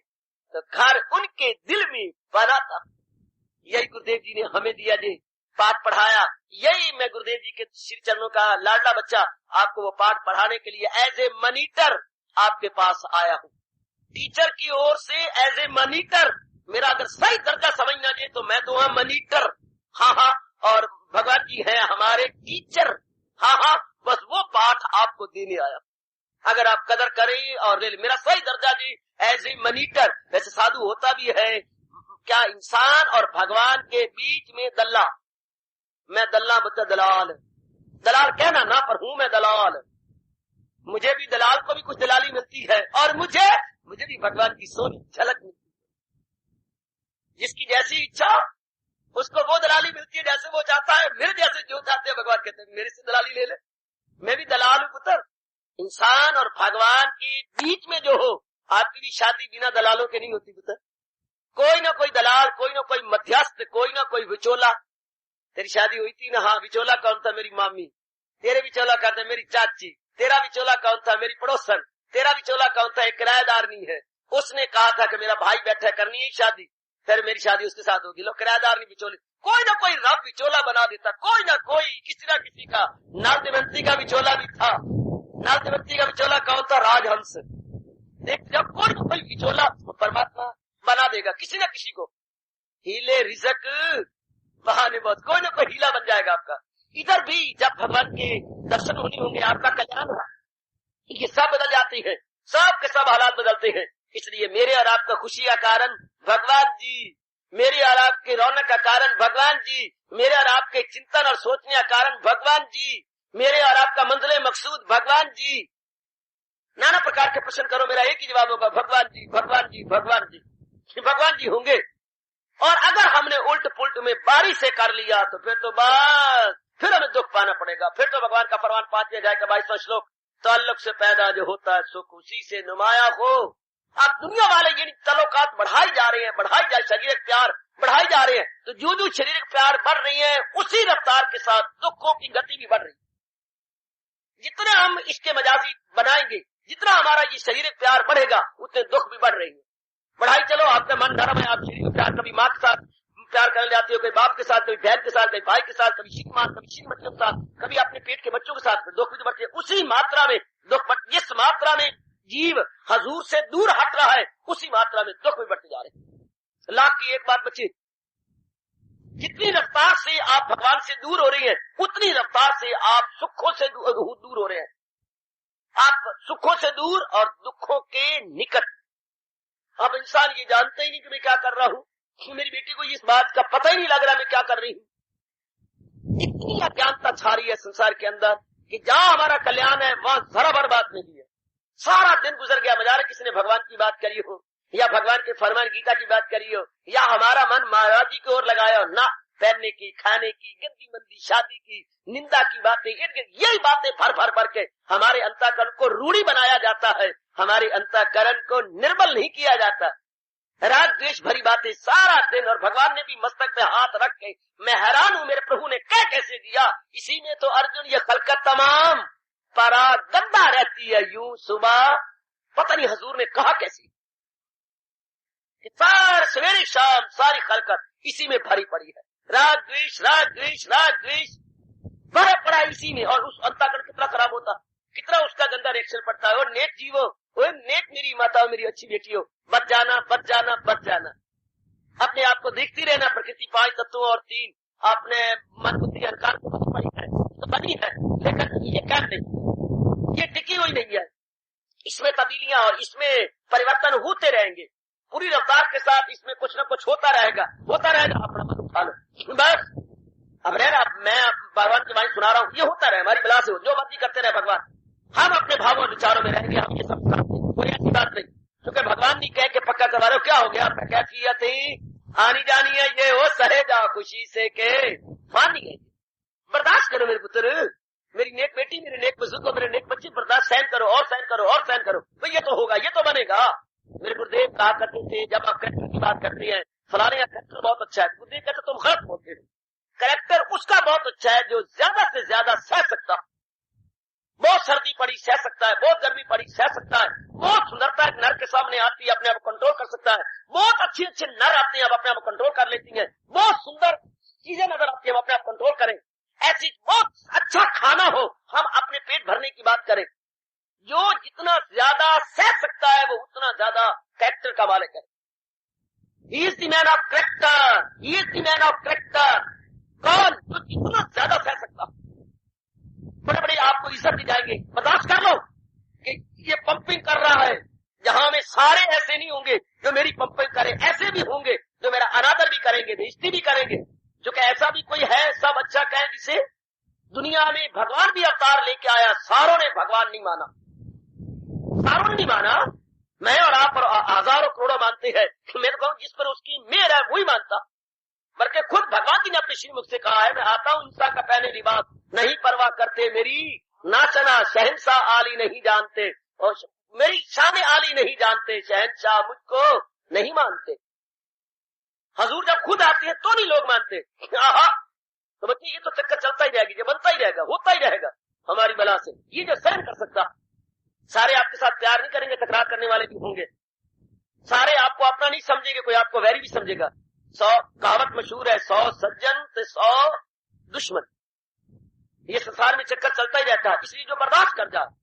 तो घर उनके दिल में बना था। यही गुरुदेव जी ने हमें दिया जी पाठ पढ़ाया। यही मैं गुरुदेव जी के श्री चरणों का लाडला बच्चा आपको वो पाठ पढ़ाने के लिए एज ए मॉनिटर आपके पास आया हूँ। टीचर की ओर से एज ए मॉनिटर, मेरा अगर सही दर्जा समझना चाहिए तो मैं तो मॉनिटर, हाँ, और भगवान जी है हमारे टीचर, हाँ, बस वो पाठ आपको देने आया। अगर आप कदर करें और मेरा सही दर्जा जी एज ए मॉनिटर। वैसे साधु होता भी है क्या इंसान और भगवान के बीच में दल्ला, मैं दल्ला बच्चा दलाल, दलाल कहना ना पर हूं मैं दलाल। मुझे भी दलाल को भी कुछ दलाली मिलती है और मुझे भी भगवान की सोनी झलक मिलती है। जिसकी जैसी इच्छा उसको वो दलाली मिलती है जैसे वो चाहता है। मेरे जैसे जो चाहते हैं भगवान कहते हैं मेरे से दलाली ले ले। मैं भी दलाल हूं पुत्र। इंसान और भगवान के बीच में जो हो, आपकी भी शादी बिना दलालों के नहीं होती पुत्र। कोई ना कोई दलाल, कोई ना कोई मध्यस्थ, कोई ना कोई विचोला। तेरी शादी हुई थी ना, हाँ, विचोला कौन था? मेरी मामी। तेरे विचोला कौन था? मेरी चाची। तेरा विचोला कौन था? मेरी पड़ोसन। तेरा विचोला कौन था? एक किराएदार नहीं है, उसने कहा था कि मेरा भाई बैठा करनी है शादी। پھر میری شادی اس کے ساتھ ہوگی. لوگ کرایہ دار نہیں بچولے, کوئی نہ کوئی رب بچولا بنا دیتا, کوئی نہ کوئی کسی نہ کسی کا. نال دیونتی کا بچولا بھی تھا. نال دیونتی کا بچولا کون تھا؟ راج ہنس. دیکھ جب کوئی نہ کوئی بچولا پرماتما بنا دے گا کسی نہ کسی کو. ہیلے رزق بہانے بہت, کوئی نہ کوئی ہیلا بن جائے گا آپ کا. ادھر بھی جب بھگوان کے درشن ہونے ہوں گے, آپ کا کلیان ہوگا, یہ سب بدل جاتی ہے, سب کے سب حالات بدلتے ہیں. اس لیے میرے اور آپ کا خوشی کا کارن بھگوان جی, میرے اور آپ کے رونق کا کارن بھگوان جی, میرے اور آپ کے چنتن اور سوچنے کا کارن بھگوان جی, میرے اور آپ کا منزل مقصود بھگوان جی. نانا پرکار کے پرشن کرو, میرا ایک ہی جواب ہوگا, بھگوان جی بھگوان جی بھگوان جی. بھگوان جی ہوں گے. اور اگر ہم نے الٹ پلٹ میں باری سے کر لیا تو پھر تو بس پھر ہمیں دکھ پانا پڑے گا. پھر تو بھگوان کا فرمان 5 جائے گا 22واں شلوک, تعلق سے پیدا جو ہوتا ہے سکھ اسی سے نمایاں ہو. اب دنیا والے یہ تعلقات بڑھائی جا رہے ہیں, بڑھائی جا شریرک پیار بڑھائی جا رہے ہیں, تو جو شریرک پیار بڑھ رہی ہے اسی رفتار کے ساتھ دکھوں کی گتی بھی بڑھ رہی ہے. جتنے ہم اس کے مجازی بنائیں گے, جتنا ہمارا یہ شریرک پیار بڑھے گا اتنے دکھ بھی بڑھ رہے ہیں. بڑھائی چلو, آپ کا من نرم ہے, آپ شریرک پیار کبھی ماں کے ساتھ پیار کرنے جاتے ہو, کبھی باپ کے ساتھ, کبھی بہن کے ساتھ, کبھی بھائی کے ساتھ, کبھی شیخ مان, کبھی شیخ بچوں کے ساتھ, کبھی اپنے پیٹ کے بچوں کے ساتھ, دکھ بھی بڑھتے ہیں. اسی ماترا میں دکھ جس ماترا میں جیو حضور سے دور ہٹ رہا ہے اسی ماترا میں دکھ بھی بڑھتے جا رہے ہیں. لاکھ کی ایک بات بچی, جتنی رفتار سے آپ بھگوان سے دور ہو رہی ہیں اتنی رفتار سے آپ سکھوں سے دور ہو رہے ہیں. آپ سکھوں سے دور اور دکھوں کے نکٹ. اب انسان یہ جانتا ہی نہیں کہ میں کیا کر رہا ہوں. میری بیٹی کو اس بات کا پتہ ہی نہیں لگ رہا میں کیا کر رہی ہوں. اتنی اجانتا چھا رہی ہے سنسار کے اندر کہ جہاں ہمارا کلیان ہے وہاں ذرا بھر بات نہیں ہے. سارا دن گزر گیا بجائے کسی نے بھگوان کی بات کری ہو, یا بھگوان کے فرمان گیتا کی بات کری ہو, یا ہمارا من مہاراج جی کی اور لگایا ہو. نہ, پہننے کی, کھانے کی, گندی مندی شادی کی, نندا کی باتیں, یہی باتیں بھر بھر کے ہمارے انتःکرن کو روڑی بنایا جاتا ہے, ہمارے انتःکرن کو نرمل نہیں کیا جاتا. راگ द्वेष بھری باتیں سارا دن, اور بھگوان نے بھی مستک پہ ہاتھ رکھ کے میں حیران ہوں میرے پربھو نے کیسے دیا. اسی میں تو ارجن یہ خلقت تمام پرا گندا رہتی ہے یوں صبح, پتہ نہیں حضور نے کہا کیسی. سویرے شام ساری خلقت اسی میں بھری پڑی ہے. راگ द्वेष راگ द्वेष راگ द्वेष بھرا پڑا اسی میں. اور اس انتःکرن کتنا خراب ہوتا, کتنا اس کا گندا ریئیکشن پڑتا ہے. اور نیک جیو, نیک میری ماتا ہو, میری اچھی بیٹی ہو, بچ جانا بچ جانا بچ جانا. اپنے آپ کو دیکھتی رہنا. پرکرتی 5 تتووں اور 3 آپ نے من بدھی اہنکار کو پڑی ہے تو بنی ہے, لیکن یہ کیا نہیں, یہ ٹکی ہوئی نہیں ہے. اس میں تبدیلیاں اور اس میں پریورتن ہوتے رہیں گے پوری رفتار کے ساتھ. اس میں کچھ نہ کچھ ہوتا رہے گا. اپنا من اٹھا لو بس. اب رہنا میں بھگوان کی بات سنا رہا ہوں, یہ ہوتا رہے, ہماری بلا سے ہو, جو مرضی کرتے رہے بھگوان. ہم اپنے بھاووں اور وچاروں میں رہیں گے, ہم یہ سب کرتے ہیں, کوئی ایسی بات نہیں. کیونکہ بھگوان نہیں کہہ کے پکا کروا رہے ہو, کیا ہو گیا کیفیت آنی جانی ہے یہ ہو, سہے جا خوشی سے کہ فانی ہے. برداشت کرو میرے پتر, میری نیک بیٹی, میرے نیک بزرگ, میرے نیک بچے, برداشت سہن کرو اور سہن کرو اور سہن کرو. تو یہ تو ہوگا, یہ تو بنے گا. میرے گردیو کہا کرتے تھے جب آپ کریکٹر کی بات کرتے ہیں, فلانے کا کریکٹر بہت اچھا ہے, گردیو کہتے تم غلط ہوتے ہو. کریکٹر اس کا بہت اچھا ہے جو زیادہ سے زیادہ سہ سکتا, بہت سردی پڑی سہ سکتا ہے, بہت گرمی پڑی سہ سکتا ہے, بہت سندرتا ایک نر کے سامنے آتی ہے اپنے آپ کو کنٹرول کر سکتا ہے, بہت اچھے نر آتے ہیں اب اپنے آپ کو کنٹرول کر لیتی ہیں, بہت سندر چیزیں نظر آتی ہیں ہم اپنے آپ کنٹرول کریں. ایسی بہت اچھا کھانا ہو, ہم اپنے پیٹ بھرنے کی بات کریں. جو جتنا زیادہ سہ سکتا ہے وہ اتنا زیادہ کریکٹر کا مالک ہے. He is the man of character, he is the man of character. کون جو جتنا زیادہ سہ سکتا. بڑے بڑے آپ کو عزت دی جائیں گے, برداشت کر لو کہ یہ پمپنگ کر رہا ہے. جہاں میں سارے ایسے نہیں ہوں گے جو میری پمپنگ کریں, ایسے بھی ہوں گے جو میرا انادر بھی کریں گے, بےزتی بھی کریں گے. جو کہ ایسا بھی کوئی ہے سب اچھا کہیں جسے دنیا میں بھگوان بھی اوتار لے کے آیا, ساروں نے بھگوان نہیں مانا, ساروں نے نہیں مانا. میں اور آپ اور ہزاروں کروڑوں مانتے ہیں, میں تو کہوں جس پر اس کی مہر ہے وہی مانتا. بلکہ خود بھگوان جی نے اپنے شری مکھ سے کہا ہے, میں آتا ہوں انسان کا پہنے لباس, نہیں پرواہ کرتے میری ناچنا, شہنشاہ عالی نہیں جانتے, اور میری شان عالی نہیں جانتے, شہنشاہ مجھ کو نہیں مانتے. حضور جب خود آتے ہیں تو نہیں لوگ مانتے. تو بچے یہ تو چکر چلتا ہی رہے گا, یہ بنتا ہی رہے گا, ہوتا ہی رہے گا ہماری بلا سے. یہ جو سہن کر سکتا, سارے آپ کے ساتھ پیار نہیں کریں گے, تکرار کرنے والے بھی ہوں گے. سارے آپ کو اپنا نہیں سمجھیں گے, کوئی آپ کو ویری بھی سمجھے گا. 100 کہاوت مشہور ہے, 100 سجن تو 100 دشمن. یہ سنسار میں چکر چلتا ہی رہتا ہے, اس لیے جو برداشت کر جائے.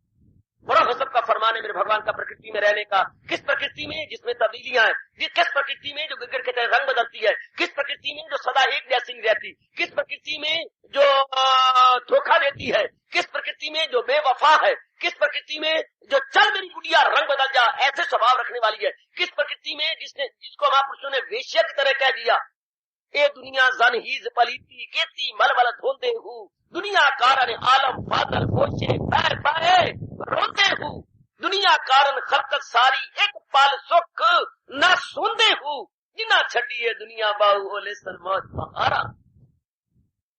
بڑا غضب کا فرمان ہے میرے بھگوان کا پرکرتی میں رہنے کا. کس پرکرتی میں جس میں تبدیلیاں ہیں, کس پرکرتی میں جو گگر کے طرح رنگ بدلتی ہے, کس پرکرتی میں جو سدا ایک جیسی نہیں رہتی, کس پرکرتی میں جو دھوکہ دیتی ہے, کس پرکرتی میں جو بے وفا ہے, کس پرکرتی میں جو چل میری گڑیا رنگ بدل جا ایسے سوبھاؤ رکھنے والی ہے, کس پرکرتی میں جس کو مہاپرشوں نے ویشیا کی طرح کہہ دیا. اے دنیا زن ہیز پلیتی کیتی مل مل دھوندے ہوں, دنیا کارن عالم بادل پوچھے پیر پائے روندے ہوں, دنیا کارن خلقت ساری ایک پال سکھ نہ سوندے ہوں, جنا چھٹی دنیا باہو وہ لیسن موج بہارا.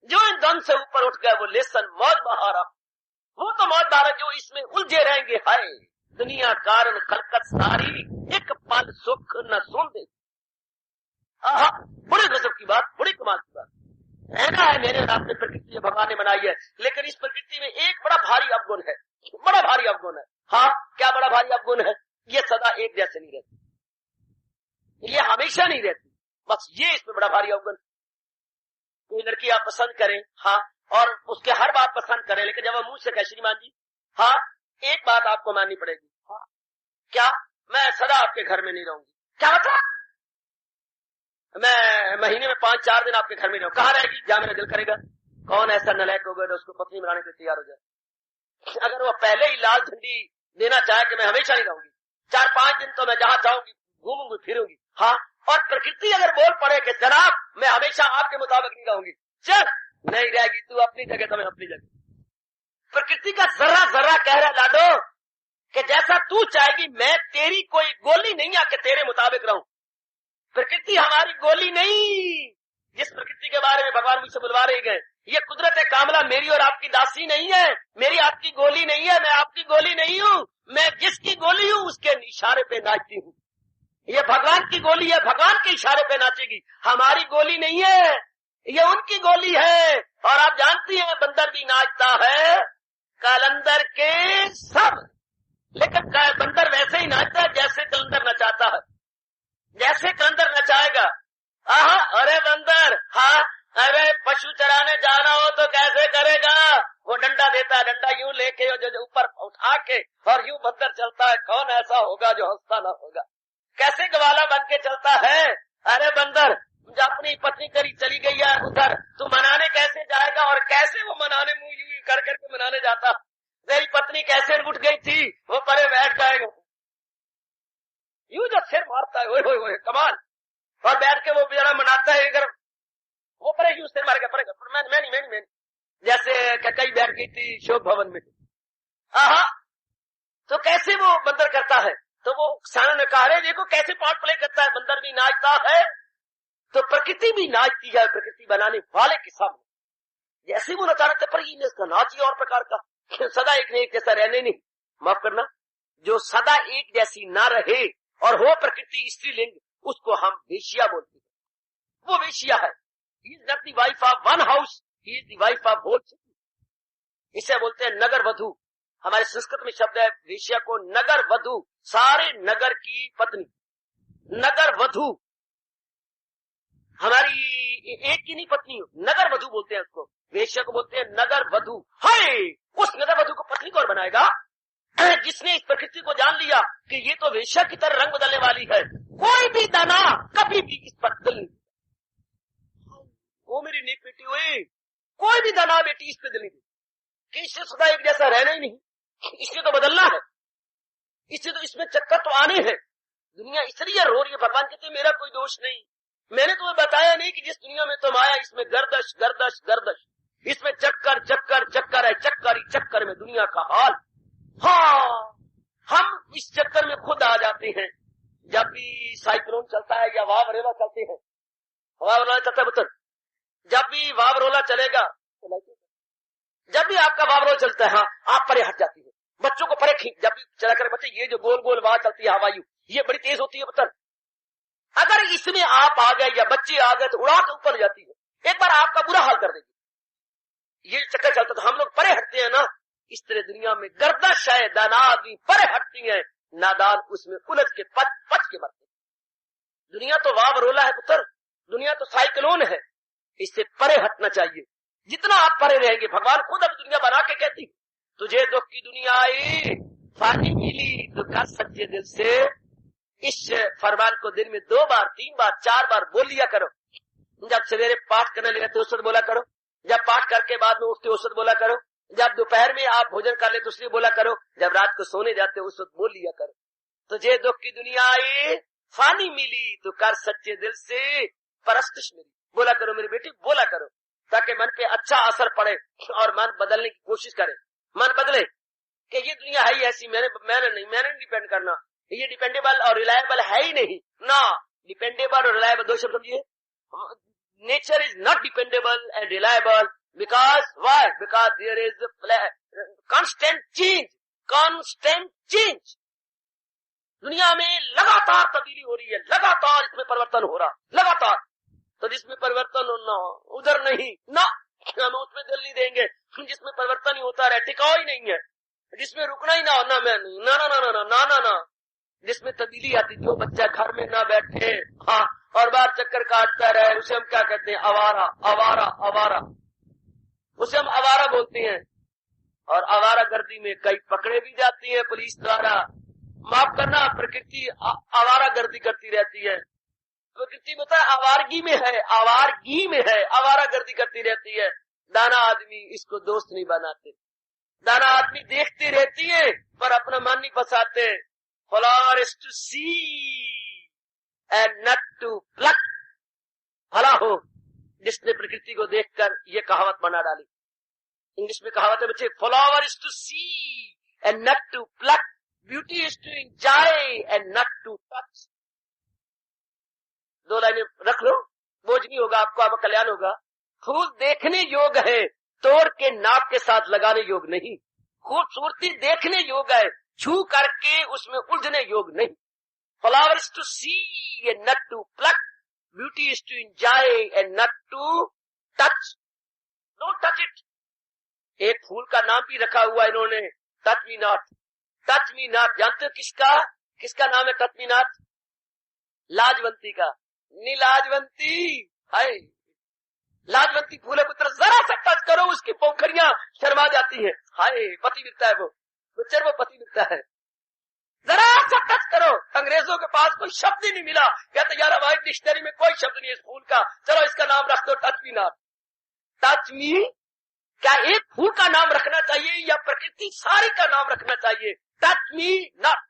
جو ان دم سے اوپر اٹھ گئے وہ لیسن موج بہارا, وہ تو موج بہارا جو اس میں الجھے رہیں گے. ہائے دنیا کارن خلقت ساری ایک پال سکھ نہ سوندے. بڑے غضب کی بات, بڑی کمال کی بات. رہنا ہے میرے رات میں پرکرتی بھگوان نے بنائی ہے, لیکن اس پرکرتی میں ایک بڑا بھاری افگن ہے, بڑا بھاری افگن ہے. ہاں کیا بڑا بھاری افگن ہے, یہ سدا ایک جیسے نہیں رہتی, یہ ہمیشہ نہیں رہتی, بس یہ اس میں بڑا بھاری افگن. کوئی لڑکی آپ پسند کریں, ہاں, اور اس کے ہر بات پسند کریں, لیکن جب وہ منہ سے کہے شریمان جی ہاں ایک بات آپ کو ماننی پڑے گی, ہاں کیا, میں سدا آپ کے گھر میں نہیں رہوں گی. کیا مطلب, میں مہینے میں 5-4 دن آپ کے گھر میں رہوں. کہاں رہے گی, جہاں میرا دل کرے گا. کون ایسا نالائق ہوگا جو اس کو پتنی بنانے کے لیے تیار ہو جائے. اگر وہ پہلے ہی لال جھنڈی دینا چاہے کہ میں ہمیشہ نہیں رہوں گی, 4-5 دن تو میں جہاں چاہوں گی گھوموں گی پھروں گی, ہاں, اور پرکرتی اگر بول پڑے کہ جناب میں ہمیشہ آپ کے مطابق نہیں رہوں گی, چل نہیں رہے گی تو اپنی جگہ تو میں اپنی جگہ. پرکرتی کا ذرہ ذرہ کہہ رہا لاڈو کہ جیسا تو چاہے گی, میں تیری کوئی گولی نہیں آ کہ تیرے مطابق رہوں. پرکرتی ہماری گولی نہیں, جس پرکرتی کے بارے میں بھگوان مجھ سے بلوا رہے گئے, یہ قدرت کاملہ میری اور آپ کی داسی نہیں ہے, میری آپ کی گولی نہیں ہے, میں آپ کی گولی نہیں ہوں, میں جس کی گولی ہوں اس کے اشارے پہ ناچتی ہوں. یہ بھگوان کی گولی ہے, بھگوان کے اشارے پہ ناچے گی, ہماری گولی نہیں ہے, یہ ان کی گولی ہے. اور آپ جانتی ہیں بندر بھی ناچتا ہے کلندر کے سب, لیکن بندر ویسے ہی ناچتا ہے جیسے کلندر نچاتا ہے, جیسے کلندر نچائے گا. ارے بندر, ہاں ارے پشو چرانے جانا ہو تو کیسے کرے گا, وہ ڈنڈا دیتا ہے, ڈنڈا یوں لے کے جو اوپر اٹھا کے اور یوں بندر چلتا ہے. کون ایسا ہوگا جو ہنستا نہ ہوگا, کیسے گوالا بن کے چلتا ہے. ارے بندر اپنی پتنی کری چلی گئی ہے ادھر, تو منانے کیسے جائے گا, اور کیسے وہ منانے منہ یوں کر کر کے منانے جاتا. تیری پتنی کیسے اٹھ گئی تھی, وہ پرے بیٹھ جائے گا, یوں جو سر مارتا ہے ہوئے ہوئے کمال, اور بیٹھ کے وہ بیچارہ مناتا ہے. اگر وہ پرے یوں سر مار کے پڑے گا, میں نہیں جیسے کئی بیٹھ گئی تھی شوک بھون میں, تو کیسے وہ بندر کرتا ہے. تو وہ کسانوں نے کہا, دیکھو کیسے پارٹ پلے کرتا ہے, بندر بھی ناچتا ہے تو پرکرتی بھی ناچتی ہے پرکرتی بنانے والے کے سامنے. جیسے وہ نچانا تھا پر یہ اس کا ناچ اور پرکار کا, سدا ایک نہیں ایک جیسا رہنے نہیں, معاف کرنا, جو سدا ایک جیسی نہ رہے اور ہو پرکرتی استری لنگ, اس کو ہم ویشیا بولتے ہیں. وہ ویشیا ہے, he is not the wife of one house, he is the wife of whole city. اسے بولتے ہیں نگر ودھو. ہمارے سنسکرت میں شبد ہے ویشیا کو نگر ودھو, سارے نگر کی پتنی, نگر ودھو. ہماری ایک کی نہیں پتنی, نگر ودھو بولتے ہیں اس کو, ویشیا کو بولتے ہیں نگر ودھو. ہائے, اس نگر ودھو کو پتنی کون بنائے گا, جس نے اس پرکرتی کو جان لیا کہ یہ تو ویشیا کی طرح رنگ بدلنے والی ہے. کوئی بھی دانا کبھی بھی اس پر دل نہیں, وہ میری نیک بیٹی ہوئی, کوئی بھی دانا بیٹی اس پہ دل نہیں دی کہ اس سے سدا ایک جیسا رہنا ہی نہیں, اس سے تو بدلنا ہے, اس سے تو اس میں چکر تو آنے ہیں. دنیا اس لیے رو رہی ہے, بھگوان کہتے ہیں میرا کوئی دوش نہیں, میں نے تمہیں بتایا نہیں کہ جس دنیا میں تم آیا اس میں گردش گردش گردش, اس میں چکر چکر چکر ہے, چکر ہی چکر میں دنیا کا حال. ہاں ہم اس چکر میں خود آ جاتے ہیں. جب بھی سائیکلون چلتا ہے یا واورولا چلتے ہیں, واورولا چلتا ہے پتر, جب بھی واورولا چلے گا, جب بھی آپ کا واورول چلتا ہے, ہاں آپ پرے ہٹ جاتی ہے, بچوں کو پرے کھینچ, جب بھی چلا کرے بچے, یہ جو گول گول واہ چلتی ہے ہوایو, یہ بڑی تیز ہوتی ہے پتر. اگر اس میں آپ آ گئے یا بچے آ گئے تو اڑا کے اوپر جاتی ہے, ایک بار آپ کا برا حال کر دے گی. یہ چکر چلتا تو ہم لوگ پرے ہٹتے ہیں نا, اس طرح دنیا میں گردش ہے, دانا آدمی پرے ہٹتی ہیں, نادان اس میں الجھ کے پچ کے مرتے. دنیا تو واہ برولا ہے پتر، دنیا تو سائیکلون ہے، اس سے پرے ہٹنا چاہیے. جتنا آپ پرے رہیں گے، بھگوان خود اب دنیا بنا کے کہتی تجھے دکھ کی دنیا آئی فانی ملی تو کر سچے دل سے اس فرمان کو دن میں 2 بار 3 بار 4 بار بول لیا کرو. جب سویرے پاٹ کرنے لگے تو اس وقت بولا کرو، جب پاٹ کر کے بعد میں اٹھتے اس وقت بولا کرو، جب دوپہر میں آپ بھوجن کر لے تو اس لیے بولا کرو، جب رات کو سونے جاتے اس وقت بول لیا کرو. تجھے دکھ کی دنیا آئی فانی ملی تو کر سچے دل سے پرستش میری. بولا کرو میری بیٹی، بولا کرو تاکہ من پہ اچھا اثر پڑے اور من بدلنے کی کوشش کرے. من بدلے کہ یہ دنیا ہے ہی ایسی، میں نے نہیں ڈیپینڈ کرنا، یہ ڈیپینڈیبل اور ریلائبل ہے ہی نہیں. نہ ڈیپینڈیبل اور ریلائبل 2 شبد سمجھیے. Nature is not dependable and reliable because why? Because there is constant change. دنیا میں لگاتار تبدیلی ہو رہی ہے، لگاتار اس میں پرورتن ہو رہا لگاتار. تو جس میں پرورتن ہونا ادھر نہیں، نہ ہم اس میں دل نہیں دیں گے. جس میں پرورتن ہی ہوتا رہے، ٹکاؤ ہی نہیں ہے، جس میں رکنا ہی نہ ہونا میں نہیں، نہ جس میں تبدیلی آتی. جو بچہ گھر میں نہ بیٹھے ہاں اور باہر چکر کاٹتا رہے، اسے ہم کیا کہتے ہیں؟ آوارہ. اسے ہم آوارہ بولتے ہیں. اور آوارہ گردی میں کئی پکڑے بھی جاتی ہیں پولیس دوارا. معاف کرنا، پرکرتی آوارہ گردی کرتی رہتی ہے. پرکرتی بتا آوارگی میں ہے، آوارہ گردی کرتی رہتی ہے. دانا آدمی اس کو دوست نہیں بناتے. دانا آدمی دیکھتے رہتی ہے پر اپنا من نہیں بساتے. Flower is to see and not to pluck. بھلا ہو جس نے پرکرتی کو دیکھ کر یہ کہاوت بنا ڈالی. انگلش میں کہاوت ہے بچے، flower is to see and not to pluck, beauty is to enjoy and not to touch. 2 لائنیں رکھ لو، بوجھ نہیں ہوگا آپ کو، آپ کا کلیان ہوگا. پھول دیکھنے یوگ ہے، توڑ کے ناک کے ساتھ لگانے یوگ نہیں. خوبصورتی دیکھنے یوگ ہے، چھو کر کے اس میں الجھنے یوگ نہیں. Flower is to see and not to pluck, beauty is to enjoy and not to touch. Don't touch it. ایک پھول کا نام بھی رکھا ہوا انہوں نے، touch me not. Touch me not جانتے ہو کس کا نام ہے ٹچ می ناٹ؟ لاجونتی کا. نہیں لاجونتی ہے، لاجونتی پھول پتر ذرا سا ٹچ کرو اس کی پوکھریاں شرما جاتی ہیں. ہائے پتی ملتا ہے، وہ پتی ملتا ہے. ذرا سا ٹچ کرو. انگریزوں کے پاس کوئی شبد ہی نہیں ملا، کہتے یار ہماری ڈکشنری میں کوئی شبد نہیں ہے اس پھول کا، چلو اس کا نام رکھ دو touch me not. Touch me, کیا ایک پھول کا نام رکھنا چاہیے یا پرکرتی ساری کا نام رکھنا چاہیے؟ Touch me not.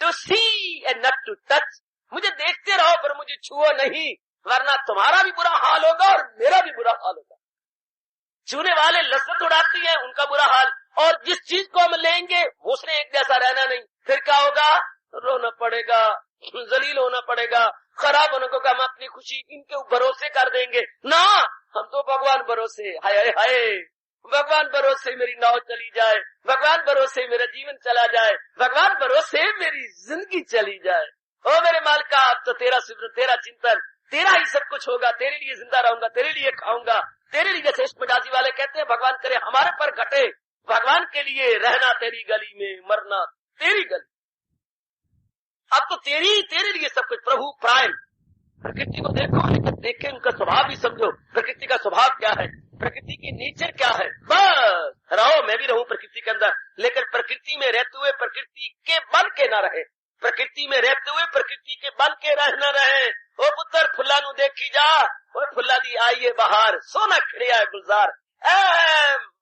To see and not to touch. مجھے دیکھتے رہو پر مجھے چھوؤ نہیں، ورنہ تمہارا بھی برا حال ہوگا اور میرا بھی برا حال ہوگا. چھونے والے لذت اڑاتی ہیں، ان کا برا حال. اور جس چیز کو ہم لیں گے اس نے ایک جیسا رہنا نہیں. پھر کیا ہوگا؟ رونا پڑے گا، ذلیل ہونا پڑے گا، خراب ہونے کو کہ ہم اپنی خوشی ان کے بھروسے کر دیں گے. نہ، ہم تو بھگوان بھروسے. ہائے بھگوان بھروسے میری ناؤ چلی جائے، بھگوان بھروسے میرا جیون چلا جائے، بھگوان بھروسے میری زندگی چلی جائے. او میرے مالکا، اب تو تیرا صبر، تیرا چنتن، تیرا ہی سب کچھ ہوگا. تیرے لیے زندہ رہوں گا، تیرے لیے کھاؤں گا، تیرے لیے. جیسے عشق مجازی والے کہتے ہیں بھگوان کرے ہمارے پر گھٹے، بھگوان کے لیے رہنا تیری گلی میں، مرنا تیری گلی. اب تو تیرے لیے سب کچھ. پربھو پرائم. پرکرتی کو دیکھو، دیکھ کے ان کا سوبھاؤ بھی سمجھو. پرکرتی کا سوبھاؤ کیا ہے، پرکرتی کی نیچر کیا ہے. بس رہو، میں بھی رہوں پرکرتی کے اندر، لیکن پرکرتی میں رہتے ہوئے پرکرتی کے بن کے نہ رہے. پرکرتی میں رہتے ہوئے پرکرتی کے بن کے رہنا رہے. او پتر پھلا نو دیکھی جا، او پھلا دی آئیے بہار، سونا کھڑیا ہے گلزار.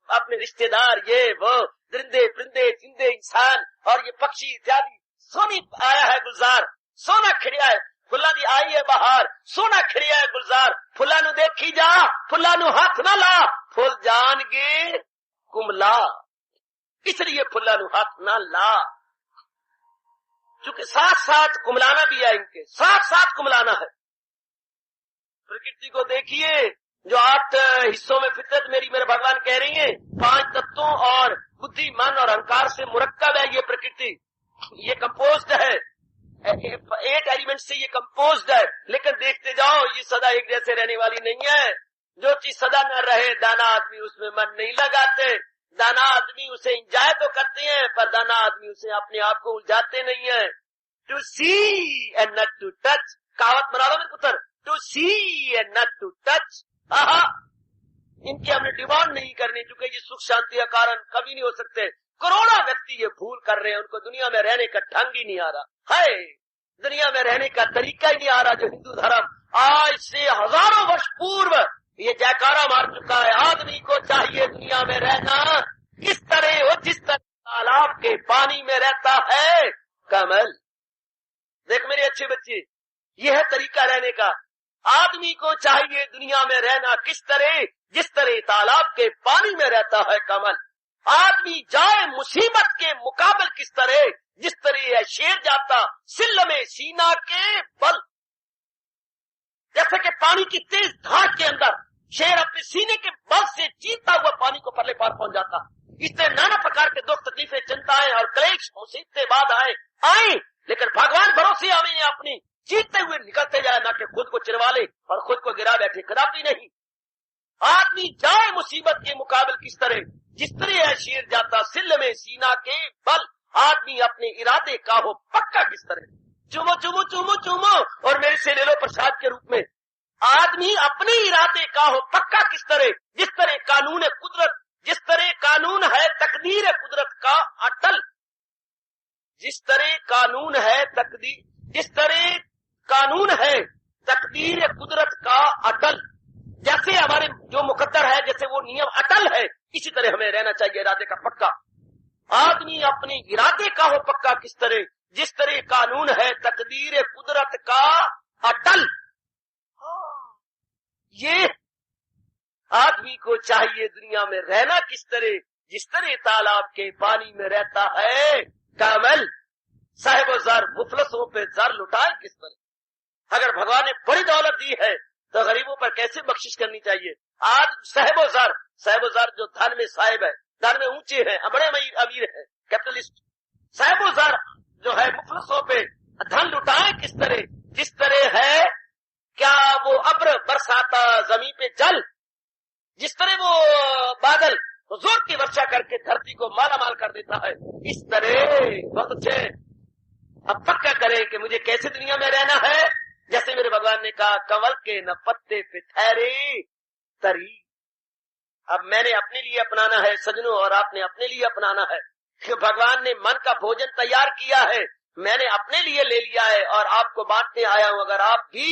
اپنے رشتے دار یہ وہ درندے پرندے چندے انسان اور یہ پکشی اتیادی، سونی آیا ہے گلزار، سونا کھڑیا ہے. پھلا دی آئی ہے بہار، سونا کھڑیا ہے گلزار. پھلا نو دیکھی جا، پھلا نو ہاتھ نہ لا، پھول جان گے کملا. اس لیے پھلا نو ہاتھ نہ لا، چونکہ ساتھ ساتھ کملانا بھی ہے، ان کے ساتھ ساتھ کملانا ہے. پرکرتی کو دیکھیے جو 8 حصوں میں فطرت میری میرے بھگوان کہہ رہی ہیں، 5 تتوں اور بدھی من اور اہنکار سے مرکب ہے یہ پرکرتی. یہ کمپوزڈ ہے، 8 ایلیمنٹ سے یہ کمپوزڈ ہے. لیکن دیکھتے جاؤ یہ سدا ایک جیسے رہنے والی نہیں ہے. جو چیز سدا نہ رہے دانا آدمی اس میں من نہیں لگاتے. دانا آدمی اسے انجوائے تو کرتے ہیں پر دانا آدمی اسے اپنے آپ کو الجھاتے نہیں ہیں. To see and not to touch. कहावत बना लो मेरे पुत्र, to see and not to touch. इनकी हमने डिमांड नहीं करनी, क्योंकि ये सुख शांति का कारण कभी नहीं हो सकते। करोड़ों व्यक्ति ये भूल कर रहे हैं, उनको दुनिया में रहने का ढंग ही नहीं आ रहा है, दुनिया में रहने का तरीका ही नहीं आ रहा। जो हिंदू धर्म आज से हजारों वर्ष पूर्व ये जयकारा मार चुका है, आदमी को चाहिए दुनिया में रहना किस तरह हो, जिस तरह तालाब के पानी में रहता है कमल। देख मेरे अच्छे बच्चे, यह है तरीका रहने का। आदमी को चाहिए दुनिया में रहना किस तरह, जिस तरह तालाब के पानी में रहता है कमल। आदमी जाए मुसीबत के मुकाबल किस तरह, जिस तरह है शेर जाता सिल में सीना के बल। जैसे कि पानी की तेज धार के अंदर शेर अपने सीने के बल से जीतता हुआ पानी को परले पार पहुंच जाता। इससे नाना प्रकार के दुख तकलीफें चिंताएं और क्लेश मुसीबतें बाधाएं आए, लेकिन भगवान भरोसे हमें अपनी जीतते हुए निकलते जाए, ना कि खुद को चिरवा ले और खुद को गिरा बैठे, कदापि नहीं। आदमी जाए मुसीबत के मुकाबले किस तरह, जिस तरह है शेर जाता सिल में सीना के बल। आदमी अपने इरादे का हो पक्का किस तरह, चुमो चुमो चुमो चुमो और मेरे से ले लो प्रसाद के रूप में। आदमी अपने इरादे का हो पक्का किस तरह, जिस तरह कानून है कुदरत, जिस तरह कानून है तकदीर है कुदरत का अटल। जिस तरह कानून है तकदीर, जिस तरह कानून है तकदीर कुदरत का अटल, जैसे हमारे जो मुकद्दर है, जैसे वो नियम अटल है, इसी तरह हमें रहना चाहिए इरादे का पक्का। आदमी अपने इरादे का हो पक्का किस तरह, जिस तरह कानून है तकदीर कुदरत का अटल। ये आदमी को चाहिए दुनिया में रहना किस तरह, जिस तरह तालाब के पानी में रहता है कमल। साहिब ज़र मुफलसों पे ज़र लुटाए किस तरह। अगर भगवान ने बड़ी दौलत दी है तो गरीबों पर कैसे बख्शिश करनी चाहिए। आज साहिब ज़र जो धन में साहिब है, धन में ऊंचे हैं, बड़े अमीर है, कैपिटलिस्ट। साहिब ज़र जो है मुफलसों पे धन लुटाए किस तरह, जिस तरह है क्या वो अब्र बरसाता जमीन पे जल, जिस तरह वो बादल जोर की वर्षा करके धरती को माला माल कर देता है, इस तरह बहुत अच्छे। अब पक्का करें कि मुझे कैसे दुनिया में रहना है। जैसे मेरे भगवान ने कहा, कंवल के न पत्ते पे ठहरे तरी। अब मैंने अपने लिए अपनाना है सजनों, और आपने अपने लिए अपनाना है कि भगवान ने मन का भोजन तैयार किया है, मैंने अपने लिए ले लिया है और आपको बांटने आया हूं। अगर आप भी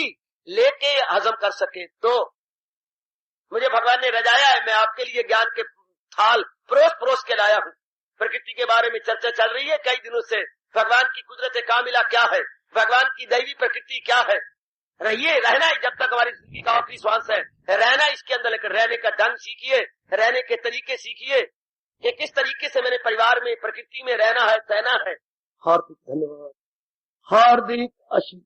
लेके हजम कर सके तो मुझे भगवान ने रजाया है, मैं आपके लिए ज्ञान के थाल परोस के लाया हूं। प्रकृति के बारे में चर्चा चल रही है कई दिनों से, भगवान की कुदरत कामिला क्या है, भगवान की दैवी प्रकृति क्या है। रहिए, रहना ही जब तक हमारी जिंदगी का आखिरी श्वास है, रहना इसके अंदर, लेकिन रहने का ढंग सीखिए, रहने के तरीके सीखिए कि किस तरीके से मेरे परिवार में प्रकृति में रहना है, सहना है। हार्दिक धन्यवाद, हार्दिक आशीर्वाद।